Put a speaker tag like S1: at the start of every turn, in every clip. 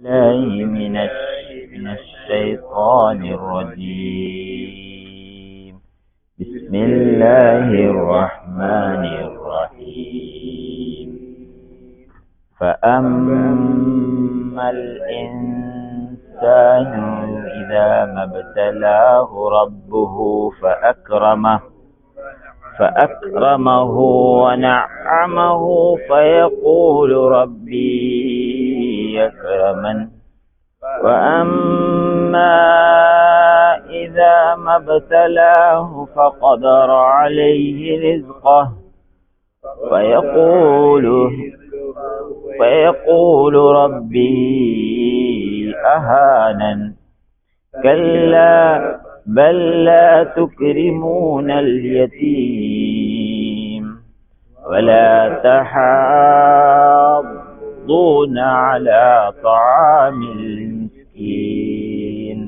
S1: الله من الشيطان الرجيم. بسم الله الرحمن الرحيم. فأما الإنسان إذا ما ابتلاه ربه فأكرمه ونعمه فيقول ربي أكرمن. وأما إذا ما ابتلاه فقدر عليه رزقه فيقول ربي أهانن. كلا بل لا تكرمون اليتيم ولا تحاضون على طعام المسكين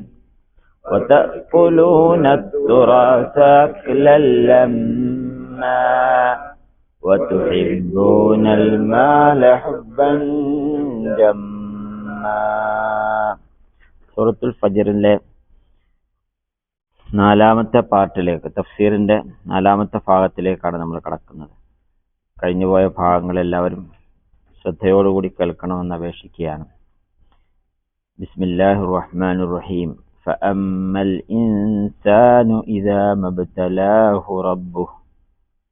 S1: وتأكلون التراث أكلا لما وتحبون المال حبا جما. സൂറത്തുൽ ഫജ്റിലെ നാലാമത്തെ പാർട്ടിലേക്ക്, തഫ്സീറിന്റെ നാലാമത്തെ ഭാഗത്തിലേക്കാണ് നമ്മൾ കടക്കുന്നത്. കഴിഞ്ഞുപോയ ഭാഗങ്ങൾ എല്ലാവരും ശ്രദ്ധയോടുകൂടി കേൾക്കണമെന്ന് അപേക്ഷിക്കുകയാണ്. ബിസ്മില്ലാഹിർ റഹ്മാനിർ റഹീം. ഫഅമ്മൽ ഇൻസാനു ഇദാ മബ്തലാഹു റബ്ബുഹു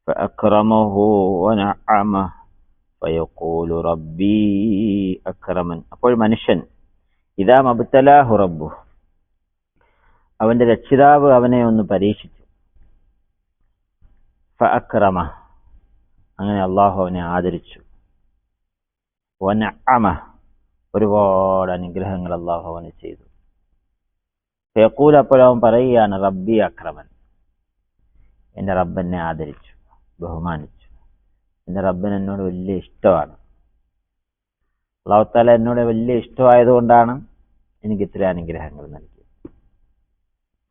S1: ഫഅക്രമഹു വനഅമഹു ഫയഖൂലു റബ്ബി അക്രമൻ. അപ്പോൾ മനുഷ്യൻ ഇദാ മബ്തലാഹു റബ്ബുഹു, അവന്റെ രക്ഷിതാവ് അവനെ ഒന്ന് പരീക്ഷിച്ചു. ഫഅക്രമ, അങ്ങനെ അള്ളാഹു അവനെ ആദരിച്ചു. വനഅമ, ഒരുപാട് അനുഗ്രഹങ്ങൾ അള്ളാഹു അവന് ചെയ്തു. ഫയഖൂൽ, അപ്പോൾ അവൻ പറയുകയാണ് റബ്ബി അക്രമൻ, എന്റെ റബ്ബ് എന്നെ ആദരിച്ചു, ബഹുമാനിച്ചു. എന്റെ റബ്ബിന് എന്നോട് വലിയ ഇഷ്ടമാണ്. അല്ലാഹു തആല എന്നോട് വലിയ ഇഷ്ടമായതുകൊണ്ടാണ് എനിക്ക് ഇത്ര അനുഗ്രഹങ്ങൾ നൽകിയത്.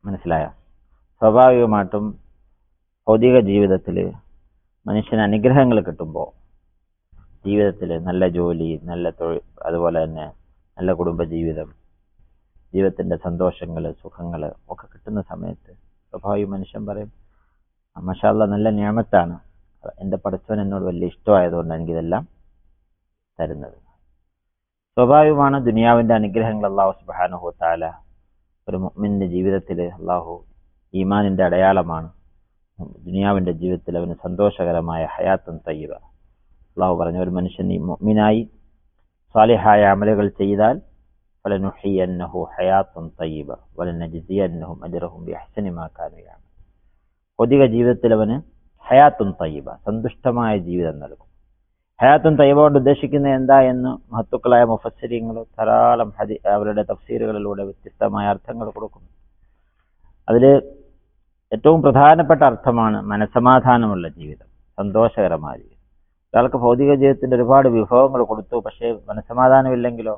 S1: മനസ്സിലായോ? സ്വാഭാവികമായിട്ടും ഭൗതിക ജീവിതത്തിൽ മനുഷ്യന് അനുഗ്രഹങ്ങൾ കിട്ടുമ്പോൾ ജീവിതത്തിൽ നല്ല ജോലി, നല്ല തൊഴിൽ, അതുപോലെ തന്നെ നല്ല കുടുംബജീവിതം, ജീവിതത്തിന്റെ സന്തോഷങ്ങൾ, സുഖങ്ങൾ ഒക്കെ കിട്ടുന്ന സമയത്ത് സ്വാഭാവിക മനുഷ്യൻ പറയും, മാഷാ അല്ലാഹ്, നല്ല നിഅമത്താണ്, എൻ്റെ പടച്ചവൻ എന്നോട് വലിയ ഇഷ്ടമായതുകൊണ്ട് എനിക്കിതെല്ലാം തരുന്നത്. സ്വാഭാവികമാണ് ദുനിയാവിന്റെ അനുഗ്രഹങ്ങൾ അല്ലാഹു സുബ്ഹാനഹു വ തആല ഒരു മുഅ്മിനിന്റെ ജീവിതത്തിൽ, അല്ലാഹു ഈമാനിന്റെ അടയാളമാണ്. ദുനിയാവിന്റെ ജീവിതത്തിൽ അവന് സന്തോഷകരമായ ഹയാത്തുൻ തയ്യിബ. അല്ലാഹു പറഞ്ഞു, ഒരു മനുഷ്യൻ ഈ മുഅ്മിനായി സാലിഹായ അമലുകൾ ചെയ്താൽ ഫലനുഹിയന്നഹു ഹയാത്തുൻ തയ്യിബ വലനജ്സിയന്നഹും അജ്റഹും ബിഅഹ്സനി മാ കാനൂ യഅമലൂൻ. ഭൗതിക ജീവിതത്തിൽ അവന് ഹയാത്തുൻ തയ്യിബ, സന്തുഷ്ടമായ ജീവിതം നൽകും. ഹയാത്തുൻ തയ്യിബ കൊണ്ട് ഉദ്ദേശിക്കുന്നത് എന്താ എന്ന് മഹത്തുക്കളായ മുഫസ്സിരീങ്ങൾ ധാരാളം അവരുടെ തഫ്സീറുകളിലൂടെ വ്യത്യസ്തമായ അർത്ഥങ്ങൾ കൊടുക്കുന്നു. അതിൽ ഏറ്റവും പ്രധാനപ്പെട്ട അർത്ഥമാണ് മനസമാധാനമുള്ള ജീവിതം, സന്തോഷകരമായ ജീവിതം. ഒരാൾക്ക് ഭൗതിക ജീവിതത്തിന്റെ ഒരുപാട് വിഭവങ്ങൾ കൊടുത്തു, പക്ഷേ മനസമാധാനമില്ലെങ്കിലോ,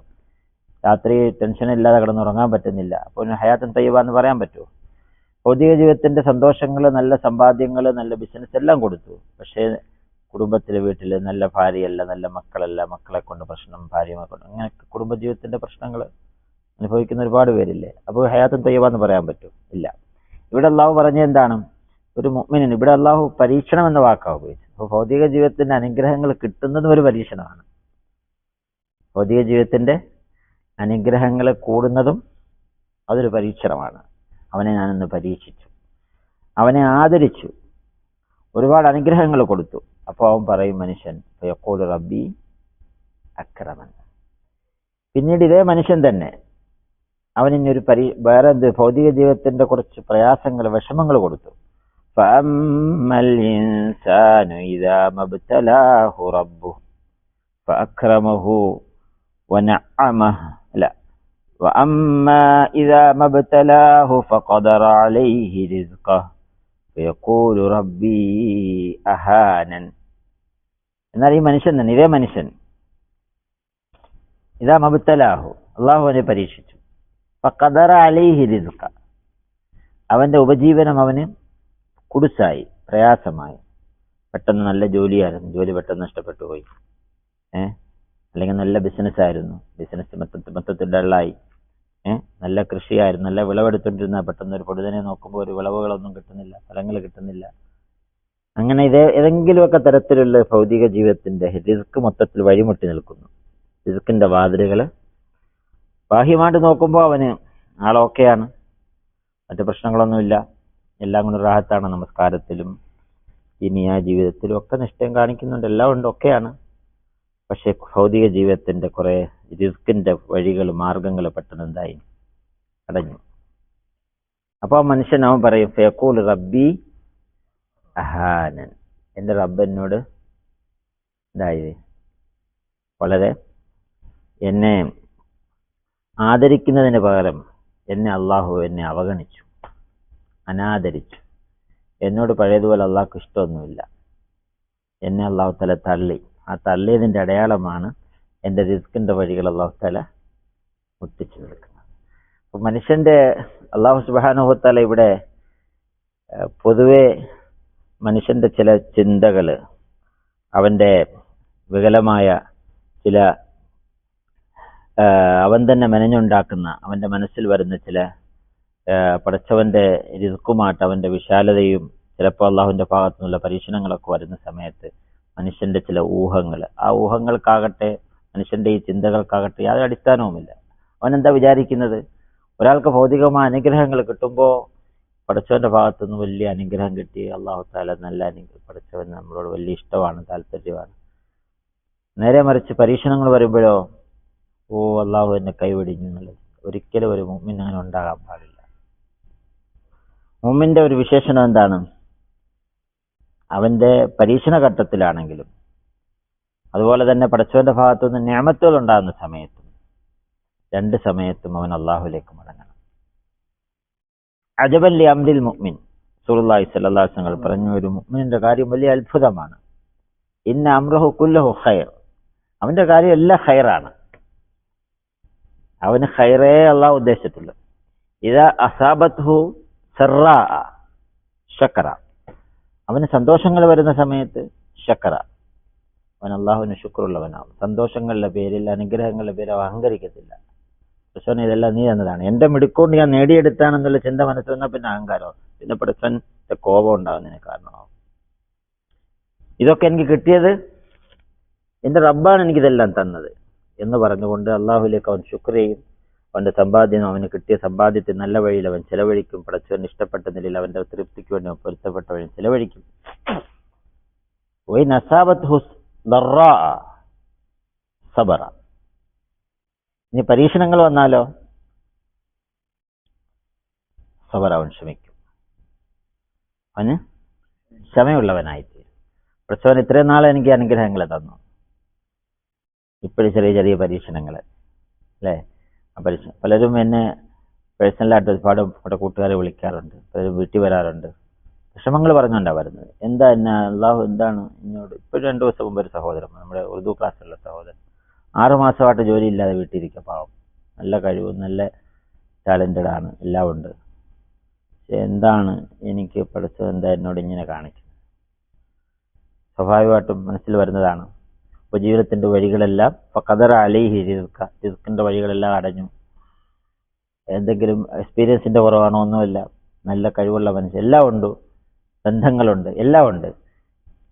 S1: രാത്രി ടെൻഷനില്ലാതെ കിടന്നുറങ്ങാൻ പറ്റുന്നില്ല, അപ്പോൾ ഹയാത്തുൻ തയ്യിബ എന്ന് പറയാൻ പറ്റുമോ? ഭൗതിക ജീവിതത്തിന്റെ സന്തോഷങ്ങൾ, നല്ല സമ്പാദ്യങ്ങൾ, നല്ല ബിസിനസ് എല്ലാം കൊടുത്തു, പക്ഷേ കുടുംബത്തിലെ വീട്ടിൽ നല്ല ഭാര്യയല്ല, നല്ല മക്കളല്ല, മക്കളെ കൊണ്ട് പ്രശ്നം, ഭാര്യയെ കൊണ്ട്, അങ്ങനെ കുടുംബജീവിതത്തിന്റെ പ്രശ്നങ്ങൾ അനുഭവിക്കുന്ന ഒരുപാട് പേരില്ലേ? അപ്പോൾ ഹയാത്തുൻ തയ്യിബ എന്ന് പറയാൻ പറ്റും? ഇല്ല. ഇവിടെ അള്ളാഹു പറഞ്ഞ എന്താണ്? ഒരു മുഅ്മിനിന്, ഇവിടെ അള്ളാഹു പരീക്ഷണം എന്ന വാക്കാണ് ഉപയോഗിച്ചത്. അപ്പോൾ ഭൗതിക ജീവിതത്തിന്റെ അനുഗ്രഹങ്ങൾ കിട്ടുന്നതും ഒരു പരീക്ഷണമാണ്. ഭൗതിക ജീവിതത്തിന്റെ അനുഗ്രഹങ്ങൾ കൂടുന്നതും അതൊരു പരീക്ഷണമാണ്. അവനെ ഞാനൊന്ന് പരീക്ഷിച്ചു, അവനെ ആദരിച്ചു, ഒരുപാട് അനുഗ്രഹങ്ങൾ കൊടുത്തു. അപ്പോൾ അവൻ പറയും, മനുഷ്യൻ ഫയഖൂലു റബ്ബി അക്രമൻ. പിന്നീട് ഇതേ മനുഷ്യൻ തന്നെ അവനിന്നൊരു വേറെ ഭൗതിക ജീവിതത്തിന്റെ കുറച്ച് പ്രയാസങ്ങൾ, വിഷമങ്ങൾ കൊടുത്തു. ഫഅമ്മൽ ഇൻസാനു ഇദാ മബ്തലാഹു റബ്ബുഹു ഫഅക്രമഹു വനഅമഹു വഅമ്മാ ഇദാ മബ്തലാഹു ഫഖദറ അലൈഹി റിസ്ഖഹു ഫയഖൂലു റബ്ബി അഹാനൻ. എന്നാൽ ഈ മനുഷ്യൻ തന്നെ, ഇതേ മനുഷ്യൻ ഇദാ മബ്തലാഹു, അല്ലാഹു അവനെ പരീക്ഷിച്ചു, ഫഖദറ അലൈഹി റിസ്ഖ, അവന്റെ ഉപജീവനം അവന് കുടുസായി, പ്രയാസമായി. പെട്ടെന്ന് നല്ല ജോലിയായിരുന്നു, ജോലി പെട്ടെന്ന് നഷ്ടപ്പെട്ടു പോയി. അല്ലെങ്കിൽ നല്ല ബിസിനസ്സായിരുന്നു, ബിസിനസ് മൊത്തത്തിൽ ഡള്ളായി. നല്ല കൃഷിയായിരുന്നു, നല്ല വിളവെടുത്തോണ്ടിരുന്ന പെട്ടെന്ന് ഒരു പൊടുതിനെ നോക്കുമ്പോൾ ഒരു വിളവുകളൊന്നും കിട്ടുന്നില്ല, ഫലങ്ങൾ കിട്ടുന്നില്ല. അങ്ങനെ ഏതെങ്കിലുമൊക്കെ തരത്തിലുള്ള ഭൗതിക ജീവിതത്തിന്റെ റിസ്ക് മൊത്തത്തിൽ വഴിമുട്ടി നിൽക്കുന്നു. റിസ്കിന്റെ വാതിലുകൾ ബാഹ്യമായിട്ട് നോക്കുമ്പോൾ അവന് ആളൊക്കെയാണ്, മറ്റു പ്രശ്നങ്ങളൊന്നുമില്ല, എല്ലാം കൊണ്ട് റാഹത്താണ്, നമസ്കാരത്തിലും ഇനിയാ ജീവിതത്തിലും ഒക്കെ നിഷ്ഠയം കാണിക്കുന്നുണ്ട്, എല്ലാം ഉണ്ട്, ഒക്കെയാണ്. പക്ഷെ ഭൗതിക ജീവിതത്തിന്റെ കുറെ റിസ്കിന്റെ വഴികൾ, മാർഗങ്ങൾ പെട്ടെന്ന് എന്തായി അടഞ്ഞു. അപ്പൊ ആ മനുഷ്യൻ അവൻ പറയും, ഫയഖൂൽ റബ്ബി അഹാനൻ, എന്റെ റബ്ബ് എന്നോട് എന്തായി, വളരെ എന്നെ ആദരിക്കുന്നതിന് പകരം അള്ളാഹു എന്നെ അവഗണിച്ചു, അനാദരിച്ചു. എന്നോട് പഴയതുപോലെ അള്ളാഹ്ക്ക് ഇഷ്ടമൊന്നുമില്ല, എന്നെ അള്ളാഹു തആല തള്ളി. ആ തള്ളിയതിന്റെ അടയാളമാണ് എന്റെ റിസ്കിന്റെ വഴികൾ അള്ളാഹു തആല മുട്ടിച്ചു നിൽക്കുന്നത്. അപ്പൊ മനുഷ്യന്റെ അള്ളാഹു സുബ്ഹാനഹു വ തആല ഇവിടെ പൊതുവെ മനുഷ്യന്റെ ചില ചിന്തകള്, അവന്റെ വികലമായ ചില അവൻ തന്നെ മെനഞ്ഞുണ്ടാക്കുന്ന, അവന്റെ മനസ്സിൽ വരുന്ന ചില പടച്ചവന്റെ റിസ്കുമായിട്ട് അവന്റെ വിശാലതയും ചിലപ്പോൾ അള്ളാഹുവിന്റെ ഭാഗത്തു നിന്നുള്ള പരീക്ഷണങ്ങളൊക്കെ വരുന്ന സമയത്ത് മനുഷ്യന്റെ ചില ഊഹങ്ങൾ, ആ ഊഹങ്ങൾക്കാകട്ടെ മനുഷ്യന്റെ ഈ ചിന്തകൾക്കാകട്ടെ യാതൊരു അടിസ്ഥാനവുമില്ല. അവനെന്താ വിചാരിക്കുന്നത്, ഒരാൾക്ക് ഭൗതികമായ അനുഗ്രഹങ്ങൾ കിട്ടുമ്പോൾ പടച്ചവന്റെ ഭാഗത്തുനിന്ന് വലിയ അനുഗ്രഹം കിട്ടി, അള്ളാഹു തആല നല്ല അനുഗ്രഹം, പടച്ചവൻ നമ്മളോട് വലിയ ഇഷ്ടമാണ്, താല്പര്യമാണ്. നേരെ മറിച്ച് പരീക്ഷണങ്ങൾ വരുമ്പോഴോ അള്ളാഹു എന്നെ കൈവെടിഞ്ഞു എന്നുള്ളത്. ഒരിക്കലും ഒരു മുഅ്മിൻ അങ്ങനെ ഉണ്ടാകാൻ പാടില്ല. മുഅ്മിന്റെ ഒരു വിശേഷണം എന്താണ്, അവന്റെ പരീക്ഷണ ഘട്ടത്തിലാണെങ്കിലും അതുപോലെ തന്നെ പടച്ചവന്റെ ഭാഗത്തുനിന്ന് നിഅമത്തുകൾ ഉണ്ടാകുന്ന സമയത്തും രണ്ട് സമയത്തും അവൻ അള്ളാഹുവിലേക്ക് മടങ്ങണം. അജബൻ ലി അംരിൽ മുഅ്മിൻ, റസൂലുള്ളാഹി സ്വല്ലല്ലാഹു അലൈഹി വസല്ലം പറഞ്ഞു, ഒരു മുഅ്മിനിന്റെ കാര്യം വലിയ അത്ഭുതമാണ്. ഇന്ന അംറഹു കുല്ലഹു ഖൈർ, അവന്റെ കാര്യം എല്ലാം ഖൈറാണ്, അവന് ഖൈറേ അള്ളാഹു ഉദ്ദേശിച്ചിട്ടുള്ളൂ. ഇദാ അസാബത്ഹു സറാ ശക്കറ, അവന് സന്തോഷങ്ങൾ വരുന്ന സമയത്ത് ശക്കറ, അവൻ അള്ളാഹുവിന് ശുക്റുള്ളവനാവും. സന്തോഷങ്ങളുടെ പേരിൽ, അനുഗ്രഹങ്ങളുടെ പേരിൽ അവൻ അഹങ്കരിക്കത്തില്ല. പടച്ചവൻ ഇതെല്ലാം നീ തന്നതാണ്, എന്റെ മിടുക്കൊണ്ട് ഞാൻ നേടിയെടുത്താണെന്നുള്ള ചിന്ത മനസ്സിൽ വന്നാൽ പിന്നെ അഹങ്കാരവും, പിന്നെ പടച്ചവന്റെ കോപം ഉണ്ടാകുന്നതിന് കാരണമാവും. ഇതൊക്കെ എനിക്ക് കിട്ടിയത് എന്റെ റബ്ബാണ് എനിക്കിതെല്ലാം തന്നത് എന്ന് പറഞ്ഞുകൊണ്ട് അള്ളാഹുലേക്ക് അവൻ ശുക്ർ ചെയ്യും. അവന്റെ സമ്പാദ്യം, അവന് കിട്ടിയ സമ്പാദ്യത്തിൽ നല്ല വഴിയിൽ അവൻ ചെലവഴിക്കും. പടച്ചവന് ഇഷ്ടപ്പെട്ട നിലയിൽ അവന്റെ തൃപ്തിക്ക് വേണ്ടി പൊരുത്തപ്പെട്ട വഴി ചെലവഴിക്കും. സബറ, ഇനി പരീക്ഷണങ്ങൾ വന്നാലോ സബറ, അവൻ ക്ഷമിക്കും, അവന് ക്ഷമയുള്ളവനായിത്തീരും. പടച്ചവൻ ഇത്രയും നാളെ എനിക്ക് അനുഗ്രഹങ്ങളെ തന്നു, ഇപ്പോഴും ചെറിയ ചെറിയ പരീക്ഷണങ്ങൾ അല്ലേ. പലരും എന്നെ പേഴ്സണലായിട്ട് ഒരുപാട് നമ്മുടെ കൂട്ടുകാരെ വിളിക്കാറുണ്ട്, പലരും വീട്ടിൽ വരാറുണ്ട്, വിഷമങ്ങൾ പറഞ്ഞുകൊണ്ടാണ് വരുന്നത്. എന്താ എന്നെ അള്ളാഹു എന്താണ് എന്നോട്. ഇപ്പോഴും 2 ദിവസം മുമ്പ് ഒരു സഹോദരൻ, നമ്മുടെ ഉറുദു ക്ലാസ്സിലുള്ള സഹോദരൻ, 6 മാസമായിട്ട് ജോലിയില്ലാതെ വീട്ടിലിരിക്കുക, പാവം, നല്ല കഴിവും നല്ല ടാലന്റഡ് ആണ്, എല്ലാം ഉണ്ട്. പക്ഷെ എന്താണ് എനിക്ക് പഠിച്ചത്, എന്താ എന്നോട് ഇങ്ങനെ കാണിക്കുന്നത്. സ്വാഭാവികമായിട്ടും മനസ്സിൽ വരുന്നതാണ്. ഉപജീവനത്തിന്റെ വഴികളെല്ലാം ഖദറ അലൈഹി റിസ്കിന്റെ വഴികളെല്ലാം അടഞ്ഞു. എന്തെങ്കിലും എക്സ്പീരിയൻസിന്റെ കുറവാണോ, ഒന്നുമില്ല, നല്ല കഴിവുള്ള മനുഷ്യൻ, എല്ലാം ഉണ്ട്, ബന്ധങ്ങളുണ്ട്, എല്ലാം ഉണ്ട്.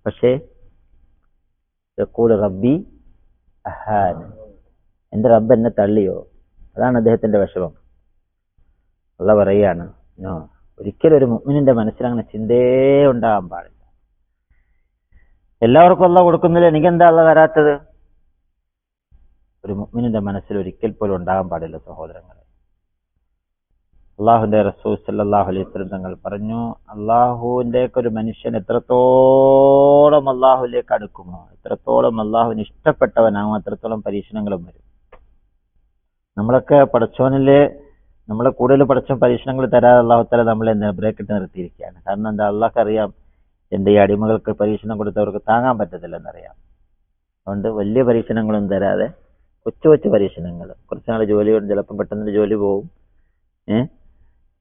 S1: പക്ഷേ യഖൂലു റബ്ബി അഹാൻ, എന്റെ റബ്ബ് എന്നെ തള്ളിയോ, അതാണ് അദ്ദേഹത്തിന്റെ വിഷമം. അള്ളാഹ് പറയാണ്, ഒരിക്കലും ഒരു മുഅ്മിനിന്റെ മനസ്സിൽ അങ്ങനെ ചിന്തയേ ഉണ്ടാകാൻ പാടില്ല. എല്ലാവർക്കും അള്ളാഹ് കൊടുക്കുന്നില്ല, എനിക്കെന്താ അള്ളാഹ് തരാത്തത്, ഒരു മുഅ്മിനിന്റെ മനസ്സിൽ ഒരിക്കൽ പോലും ഉണ്ടാകാൻ പാടില്ല സഹോദരങ്ങളെ. അള്ളാഹുവിന്റെ റസൂൽ സല്ലല്ലാഹു അലൈഹി വസല്ലം തങ്ങൾ പറഞ്ഞു, അള്ളാഹുവിന്റെ ഒരു മനുഷ്യൻ എത്രത്തോളം അള്ളാഹുവിലേക്ക് അടുക്കുമോ, എത്രത്തോളം അള്ളാഹുവിന് ഇഷ്ടപ്പെട്ടവനാകും, അത്രത്തോളം പരീക്ഷണങ്ങളും വരും. നമ്മളൊക്കെ പടച്ചോനിലെ നമ്മളെ കൂടുതൽ പടച്ചോൻ പരീക്ഷണങ്ങൾ തരാതെ അള്ളാഹു തആല നമ്മളെ ബ്രേക്കിട്ട് നിർത്തിയിരിക്കുകയാണ്. കാരണം എന്താ, അള്ളാഹ്ക്ക് അറിയാം എന്റെ ഈ അടിമകൾക്ക് പരീക്ഷണം കൊടുത്തവർക്ക് താങ്ങാൻ പറ്റത്തില്ലെന്നറിയാം. അതുകൊണ്ട് വലിയ പരീക്ഷണങ്ങളൊന്നും തരാതെ കൊച്ചു കൊച്ചു പരീക്ഷണങ്ങൾ, കുറച്ചുനാൾ ജോലി കൊണ്ട് ചിലപ്പം പെട്ടെന്ന് ജോലി പോകും,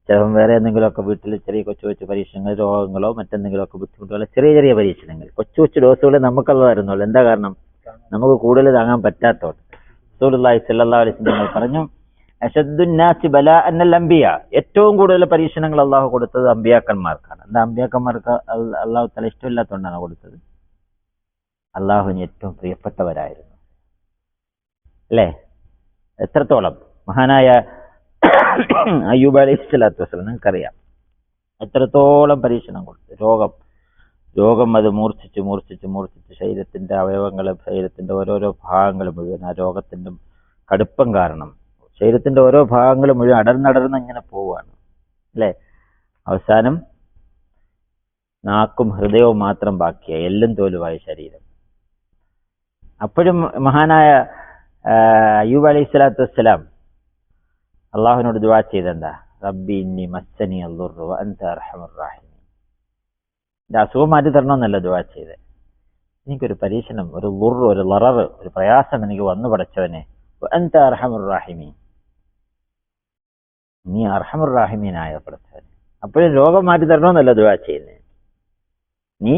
S1: ചിലപ്പം വേറെ എന്തെങ്കിലുമൊക്കെ വീട്ടിൽ ചെറിയ കൊച്ചു കൊച്ചു പരീക്ഷണങ്ങൾ, രോഗങ്ങളോ മറ്റെന്തെങ്കിലുമൊക്കെ ബുദ്ധിമുട്ടുകളോ, ചെറിയ ചെറിയ പരീക്ഷണങ്ങൾ, കൊച്ചു കൊച്ചു ഡോസുകൾ നമുക്കുള്ള തരുന്നുള്ളൂ. എന്താ കാരണം, നമുക്ക് കൂടുതൽ താങ്ങാൻ പറ്റാത്തോട്ട്. റസൂലുള്ളാഹി സ്വല്ലല്ലാഹു അലൈഹി വസല്ലം പറഞ്ഞു, അശദ്ദുന്നാസി ബലാഅൻ അൽ അംബിയ, ഏറ്റവും കൂടുതൽ പരീക്ഷണങ്ങൾ അള്ളാഹു കൊടുത്തത് അമ്പിയാക്കന്മാർക്കാണ്. എന്താ അമ്പിയാക്കന്മാർക്ക് അള്ളാഹു തല ഇഷ്ടമില്ലാത്തതുകൊണ്ടാണ് കൊടുത്തത്? അള്ളാഹുവിന് ഏറ്റവും പ്രിയപ്പെട്ടവരായിരുന്നു അല്ലേ? എത്രത്തോളം മഹാനായ അയ്യൂബ് അലൈഹി സ്വലാത്തു വസ്സലാം നിങ്ങൾക്കറിയാം, എത്രത്തോളം പരീക്ഷണം കൊടുത്തു. രോഗം അത് മൂർച്ഛിച്ച് ശരീരത്തിന്റെ അവയവങ്ങളും ശരീരത്തിന്റെ ഓരോരോ ഭാഗങ്ങൾ മുഴുവൻ ആ രോഗത്തിന്റെ കടുപ്പം കാരണം ശരീരത്തിന്റെ ഓരോ ഭാഗങ്ങളും മുഴുവൻ അടർന്നടർന്ന് ഇങ്ങനെ പോവുകയാണ് അല്ലെ? അവസാനം നാക്കും ഹൃദയവും മാത്രം ബാക്കിയായി, എല്ലും തോലുമായ ശരീരം. അപ്പോഴും മഹാനായ അയ്യൂബ് അലൈഹി സ്വലാത്തു വസ്സലാം അള്ളാഹുവിനോട് ദുആ ചെയ്തെന്താ? റബ്ബി ഇന്നി മസ്സനി അദ്ദുർറു വഅൻത അർഹമുർ റഹീമീൻ. എന്റെ അസുഖം മാറ്റി തരണമെന്നല്ല ദുആ ചെയ്തത്, എനിക്കൊരു പരീക്ഷണം, ഒരു ളുർ, ഒരു ലറർ, ഒരു പ്രയാസം എനിക്ക് വന്നു പടച്ചവനെ. വഅൻത അർഹമുർ റഹീമീൻ, നീ അർഹമുർ റഹീമീനായ പടച്ചവനെ. അപ്പോഴും രോഗം മാറ്റി തരണമെന്നല്ല ദുആ ചെയ്യുന്നത്, നീ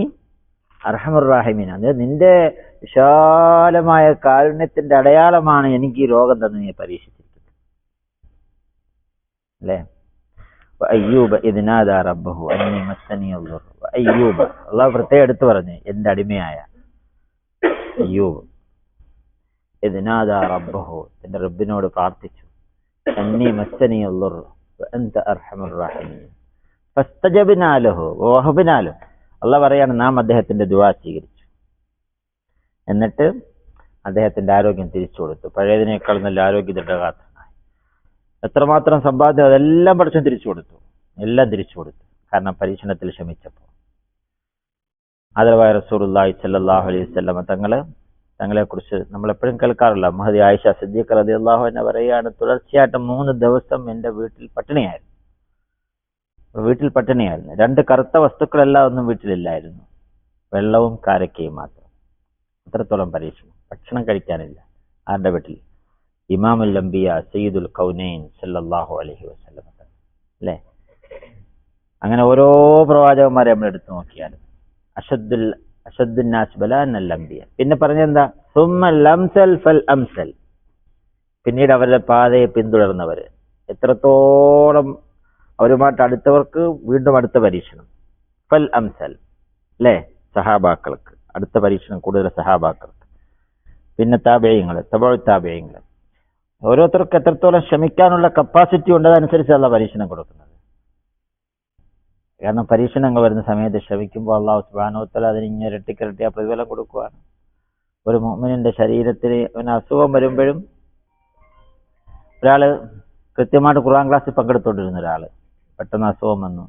S1: അർഹമുർ റഹീമീൻ, അത് നിന്റെ വിശാലമായ കാരുണ്യത്തിന്റെ അടയാളമാണ് എനിക്ക് ഈ രോഗം തന്നെ നീ പരീക്ഷിച്ചിരിക്കുന്നത് അല്ലേ? അയ്യൂബ ഇദ് നാദാ റബ്ബഹു അന്നി മസ്സനി അദ്ദുർ. അയ്യൂബ, അള്ളാഹു പ്രത്യേകം എടുത്തു പറഞ്ഞു, എന്റെ അടിമയായ അയ്യൂബ് ഇദ് നാദാ റബ്ബഹു, എന്റെ റബ്ബിനോട് പ്രാർത്ഥിച്ചു, അന്നി മസ്സനി അദ്ദുർ വഅൻത അർഹമുർ റഹീമീൻ ഫസ്തജബ്നാ ലഹു വവഹബ്നാ ലഹു. അള്ളാഹു പറയാണ്, നാം അദ്ദേഹത്തിന്റെ ദുആ സ്വീകരിച്ചു, എന്നിട്ട് അദ്ദേഹത്തിന്റെ ആരോഗ്യം തിരിച്ചു കൊടുത്തു, പഴയതിനേക്കാൾ നല്ല ആരോഗ്യ ദൃഢഗാത്രനായി. എത്രമാത്രം സമ്പാദ്യം അതെല്ലാം പഠിച്ചും തിരിച്ചു കൊടുത്തു, എല്ലാം തിരിച്ചു കൊടുത്തു, കാരണം പരീക്ഷണത്തിൽ ക്ഷമിച്ചപ്പോൾ. ആദരവായ റസൂലുള്ളാഹി സ്വല്ലല്ലാഹു അലൈഹി വസല്ലം തങ്ങളെ കുറിച്ച് നമ്മൾ എപ്പോഴും കേൾക്കാറില്ല. മഹദി ആയിഷ സിദ്ദീഖ റളിയല്ലാഹു അൻഹ പറയുകയാണ്, തുടർച്ചയായിട്ട് 3 ദിവസം എന്റെ വീട്ടിൽ പട്ടിണിയായിരുന്നു. 2 കറുത്ത വസ്തുക്കളെല്ലാം ഒന്നും വീട്ടിലില്ലായിരുന്നു, വെള്ളവും കാരക്കയും മാത്രം. അത്രത്തോളം പരീക്ഷണം, ഭക്ഷണം കഴിക്കാനില്ല. ആരുടെ വീട്ടിൽ? ഇമാമുൽ അംബിയ സയ്യിദുൽ കൗനൈൻ സല്ലല്ലാഹു അലൈഹി വസല്ലം അല്ലേ? അങ്ങനെ ഓരോ പ്രവാചകന്മാരെ നമ്മൾ എടുത്തു നോക്കിയാലും അശദ്ദുന്നാസ് ബലാഅൻ അൽ അംബിയ. പിന്നെ പറഞ്ഞെന്താ? സുമ്മൽ അംസൽ ഫൽ അംസൽ, പിന്നീട് അവരുടെ പാതയെ പിന്തുടർന്നവര്. എത്രത്തോളം അവരുമായിട്ട് അടുത്തവർക്ക് വീണ്ടും അടുത്ത പരീക്ഷണം. ഫൽ അംസൽ അല്ലേ? സഹാബാക്കൾക്ക് അടുത്ത പരീക്ഷണം, കൂടുതൽ സഹാബാക്കൾക്ക്. പിന്നെ താബിഈങ്ങൾ, തബഉ താബിഈങ്ങൾ. ഓരോരുത്തർക്ക് എത്രത്തോളം ക്ഷമിക്കാനുള്ള കപ്പാസിറ്റി ഉണ്ട്, അതനുസരിച്ചല്ല പരീക്ഷണം കൊടുക്കുന്നത്. കാരണം പരീക്ഷണങ്ങൾ വരുന്ന സമയത്ത് ക്ഷമിക്കുമ്പോൾ അല്ലാഹു സുബ്ഹാനഹു വ തആല അതിന് ഇരട്ടിക്കിരട്ടിയ പ്രതിഫലം കൊടുക്കുകയാണ്. ഒരു മുഅ്മിനിന്റെ ശരീരത്തിന് അസുഖം വരുമ്പോഴും, ഒരാള് കൃത്യമായിട്ട് ഖുർആൻ ക്ലാസ്സിൽ പങ്കെടുത്തുകൊണ്ടിരുന്ന ഒരാള് പെട്ടെന്ന് അസുഖം വന്നു,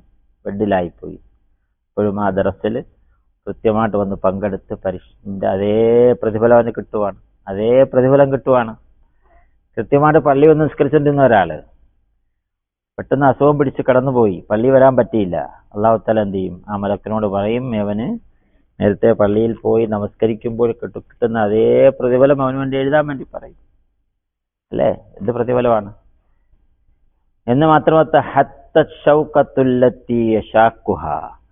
S1: ബെഡിലായിപ്പോയി. ഇപ്പോഴും ആ ദറസിൽ കൃത്യമായിട്ട് വന്ന് പങ്കെടുത്ത് അതേ പ്രതിഫലം അവന് കിട്ടുവാണ്, അതേ പ്രതിഫലം കിട്ടുവാണ്. കൃത്യമായിട്ട് പള്ളി വന്ന് നിസ്കരിച്ചിരുന്ന ഒരാള് പെട്ടെന്ന് അസുഖം പിടിച്ച് കടന്നുപോയി, പള്ളി വരാൻ പറ്റിയില്ല. അല്ലാഹു തആല എന്ത് ചെയ്യും? ആ മലക്കിനോട് പറയും, അവന് നേരത്തെ പള്ളിയിൽ പോയി നമസ്കരിക്കുമ്പോൾ കിട്ടുന്ന അതേ പ്രതിഫലം അവന് വേണ്ടി എഴുതാൻ വേണ്ടി പറയും അല്ലേ? എന്ത് പ്രതിഫലമാണ് എന്ന് മാത്രമല്ല,